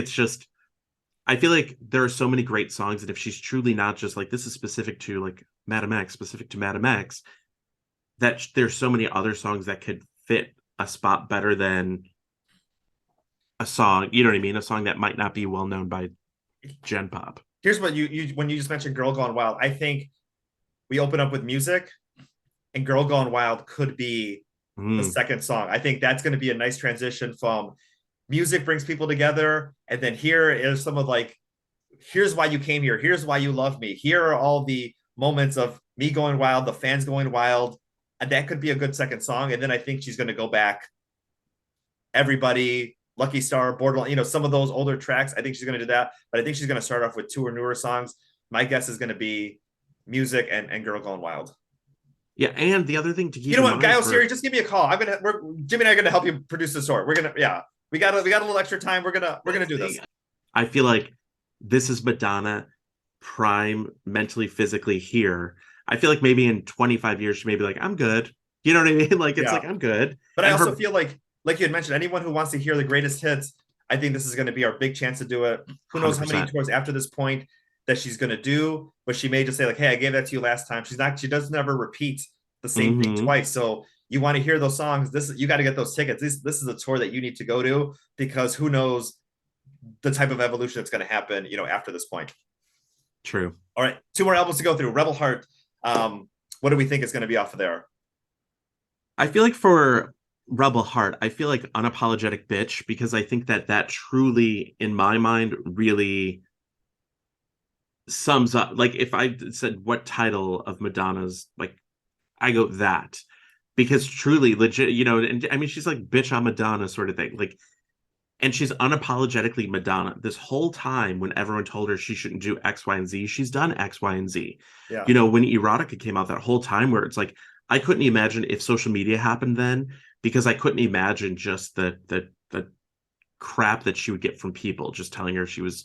I feel like there are so many great songs, and if she's truly not just like, this is specific to like Madame X, that there's so many other songs that could fit a spot better than a song, you know what I mean? A song that might not be well known by Gen Pop. Here's what you when you just mentioned Girl Gone Wild, I think we open up with music, and Girl Gone Wild could be the second song. I think that's going to be a nice transition from music brings people together, and then here is some of like, here's why you came here, here's why you love me, here are all the moments of me going wild, the fans going wild, and that could be a good second song. And then I think she's going to go back, everybody, Lucky Star, Borderline, some of those older tracks. I think she's going to do that, but I think she's going to start off with 2 or newer songs. My guess is going to be music and Girl Gone Wild. Yeah, and the other thing to keep in mind, Guy Siri, just give me a call. Jimmy and I are gonna help you produce the story. We got a little extra time. We're gonna do this. I feel like this is Madonna prime mentally, physically here. I feel like maybe in 25 years she may be like, I'm good. You know what I mean? Like it's like I'm good. But I also feel like you had mentioned, anyone who wants to hear the greatest hits, I think this is going to be our big chance to do it. Who knows 100%. How many tours after this point that she's going to do, but she may just say like, hey, I gave that to you last time. She does never repeat the same thing twice. So you want to hear those songs, you got to get those tickets. This is a tour that you need to go to, because who knows the type of evolution that's going to happen, after this point. True. All right, 2 more albums to go through. Rebel Heart. What do we think is going to be off of there? I feel like for Rebel Heart, I feel like Unapologetic Bitch, because I think that truly, in my mind, really sums up. Like if I said what title of Madonna's, like I go that, because truly legit, and I mean, she's like bitch on Madonna sort of thing. Like, and she's unapologetically Madonna this whole time. When everyone told her she shouldn't do X, Y, and Z, she's done X, Y, and Z. Yeah. When Erotica came out, that whole time where it's like, I couldn't imagine if social media happened then, because I couldn't imagine just the crap that she would get from people just telling her she was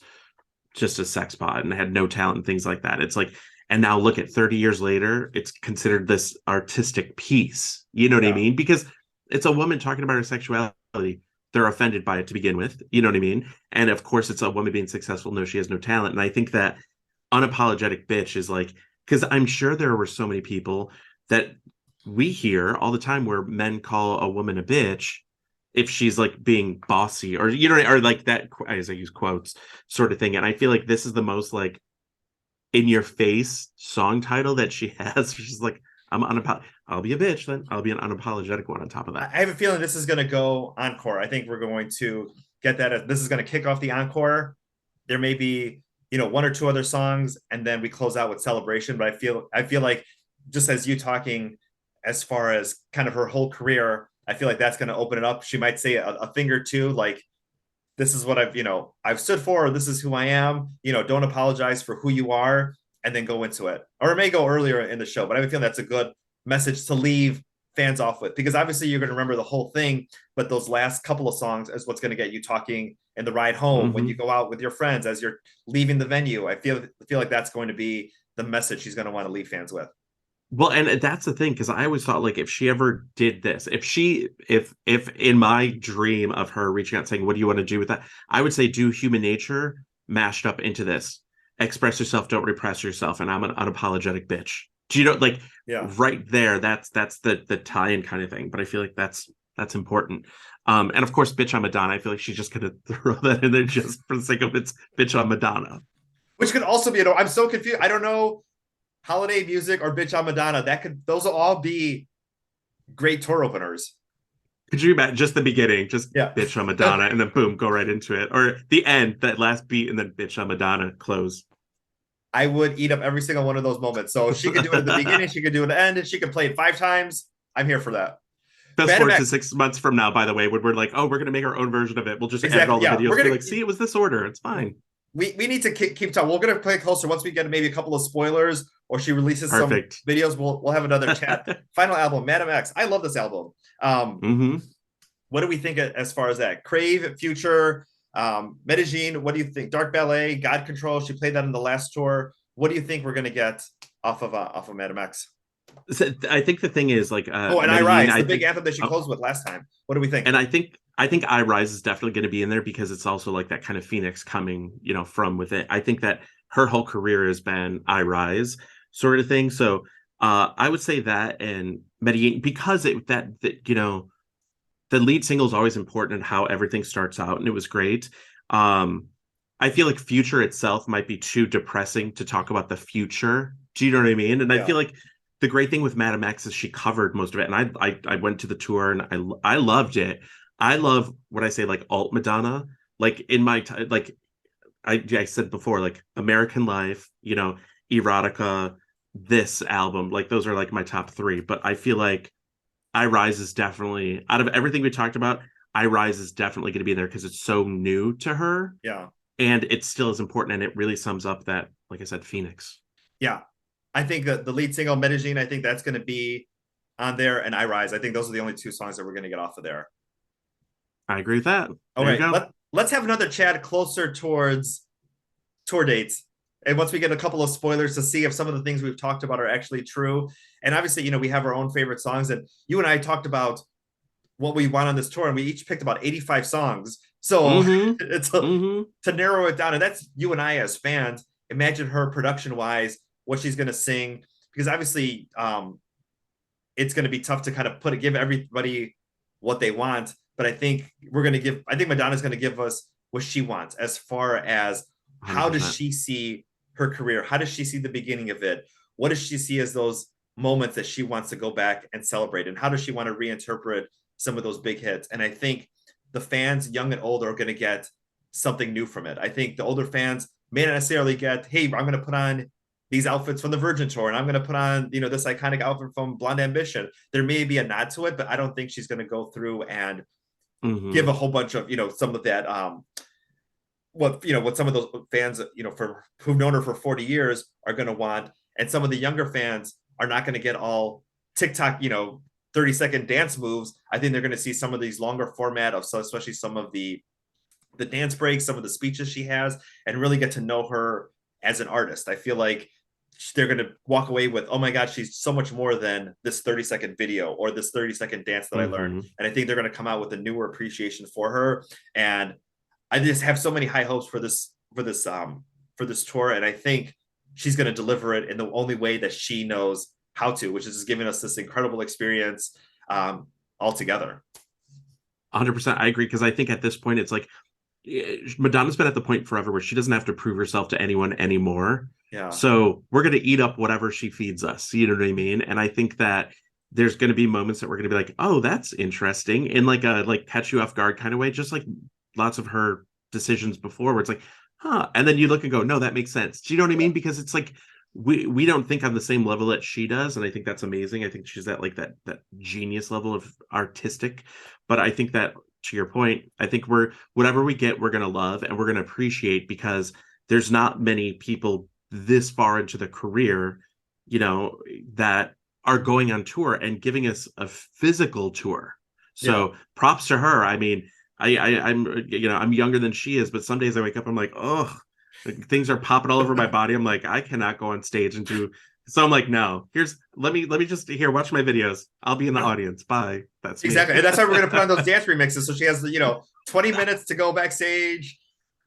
just a sex bot and had no talent and things like that. It's like, and now look at 30 years later, it's considered this artistic piece. You know what I mean? Because it's a woman talking about her sexuality. They're offended by it to begin with. You know what I mean? And of course, it's a woman being successful. No, she has no talent. And I think that Unapologetic Bitch is like, because I'm sure there were so many people that we hear all the time where men call a woman a bitch if she's like being bossy, or or like that, as I use quotes, sort of thing. And I feel like this is the most like in your face song title that she has. She's like, I'll be a bitch, then I'll be an unapologetic one on top of that. I have a feeling this is going to go encore. I think we're going to get that. This is going to kick off the encore. There may be 1 or 2 other songs, and then we close out with Celebration. But I feel like, just as you talking as far as kind of her whole career, I feel like that's going to open it up. She might say a thing or two like, this is what I've stood for, or this is who I am, don't apologize for who you are, and then go into it. Or it may go earlier in the show, but I feel that's a good message to leave fans off with, because obviously you're going to remember the whole thing, but those last couple of songs is what's going to get you talking in the ride home, when you go out with your friends, as you're leaving the venue. I feel like that's going to be the message she's going to want to leave fans with. Well, and that's the thing, because I always thought, like, if she ever did this, if in my dream of her reaching out saying, what do you want to do with that? I would say do Human Nature mashed up into this. Express yourself, don't repress yourself, and I'm an unapologetic bitch. Do you know, like, right there, that's the tie-in kind of thing. But I feel like that's important. And of course, bitch on Madonna, I feel like she's just gonna throw that in there just for the sake of it's bitch on Madonna. Which could also be, I'm so confused. I don't know, holiday music or bitch on Madonna. Those will all be great tour openers. Could you imagine just the beginning, just bitch on Madonna, and then boom, go right into it, or the end, that last beat, and then bitch on Madonna, close. I would eat up every single one of those moments. So she could do it at the beginning, she could do it at the end, and she could play it 5 times. I'm here for that. Fast forward to 6 months from now, by the way, when we're like, oh, we're going to make our own version of it. We'll just edit all the videos. We're like, see, it was this order. It's fine. We need to keep talking. We're going to play closer once we get maybe a couple of spoilers, or she releases some videos. We'll have another chat. Final album, Madame X. I love this album. What do we think as far as that? Crave, Future, Medellin. What do you think? Dark Ballet, God Control. She played that in the last tour. What do you think we're going to get off of Madame X? So I think the thing is, like, and Medellin, I Rise, the big anthem that she closed with last time. What do we think? And I think I Rise is definitely going to be in there, because it's also like that kind of phoenix coming, from within. I think that her whole career has been I Rise sort of thing. So I would say that, and Medellin, because the lead single is always important, and how everything starts out, and it was great. I feel like Future itself might be too depressing to talk about the future. Do you know what I mean? And I feel like the great thing with Madame X is she covered most of it, and I went to the tour and I loved it. I love what I say, like alt Madonna, like in my like I said before, like American Life, you know, Erotica, this album, like those are like my top three. But I feel like I Rise is definitely, out of everything we talked about, I Rise is definitely going to be there because it's so new to her. Yeah. And it still is important. And it really sums up that, like I said, Phoenix. Yeah. I think that the lead single, Medellin, I think that's going to be on there. And I Rise. I think those are the only two songs that we're going to get off of there. I agree with that. All right. Let's have another chat closer towards tour dates. And once we get a couple of spoilers to see if some of the things we've talked about are actually true. And obviously, you know, we have our own favorite songs. And you and I talked about what we want on this tour, and we each picked about 85 songs. So it's to narrow it down. And that's you and I as fans. Imagine her production wise, what she's going to sing, because obviously it's going to be tough to kind of give everybody what they want. But I think Madonna's going to give us what she wants as far as how 100%. does she see her career? How does she see the beginning of it? What does she see as those moments that she wants to go back and celebrate? And how does she want to reinterpret some of those big hits? And I think the fans, young and old, are going to get something new from it. I think the older fans may not necessarily get, hey, I'm going to put on these outfits from the Virgin Tour, and I'm going to put on, you know, this iconic outfit from Blonde Ambition. There may be a nod to it, but I don't think she's going to go through and give a whole bunch of, you know, some of that, what some of those fans, you know, who've known her for 40 years are going to want. And some of the younger fans are not going to get all TikTok, you know, 30-second dance moves. I think they're going to see some of these longer format of, so especially some of the dance breaks, some of the speeches she has, and really get to know her as an artist. I feel like they're going to walk away with, oh my God, she's so much more than this 30-second video or this 30-second dance that I learned. And I think they're going to come out with a newer appreciation for her. And I just have so many high hopes for this tour. And I think she's going to deliver it in the only way that she knows how to, which is just giving us this incredible experience all together. 100%. I agree. Because I think at this point, it's like Madonna's been at the point forever where she doesn't have to prove herself to anyone anymore. Yeah. So we're going to eat up whatever she feeds us. You know what I mean? And I think that there's going to be moments that we're going to be like, oh, that's interesting, in like a catch you off guard kind of way, just like lots of her decisions before, where it's like, huh, and then you look and go, no, that makes sense. Do you know what I mean? Because it's like we don't think on the same level that she does, and I think that's amazing. I think she's at like that genius level of artistic. But I think that, to your point, I think whatever we get, we're going to love and we're going to appreciate, because there's not many people this far into the career, you know, that are going on tour and giving us a physical tour. So props to her. I mean, I'm you know, I'm younger than she is, but some days I wake up, I'm like, oh, things are popping all over my body. I'm like, I cannot go on stage and do. So I'm like, no, let me just watch my videos. I'll be in the audience. Bye. That's exactly. And that's why we're going to put on those dance remixes. So she has, 20 minutes to go backstage,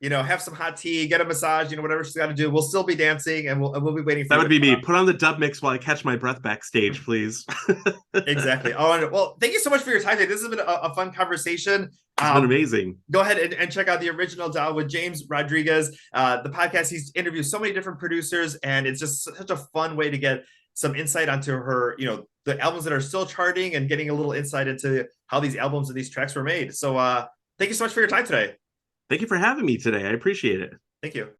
have some hot tea, get a massage, whatever she's got to do. We'll still be dancing, and we'll be waiting for that. Would be me. Put on the dub mix while I catch my breath backstage, please. Exactly. Oh, well, thank you so much for your time today. This has been a fun conversation. It's been amazing. Go ahead and check out the original Dial with James Rodriguez. The podcast, he's interviewed so many different producers, and it's just such a fun way to get some insight onto her, the albums that are still charting, and getting a little insight into how these albums and these tracks were made. So thank you so much for your time today. Thank you for having me today. I appreciate it. Thank you.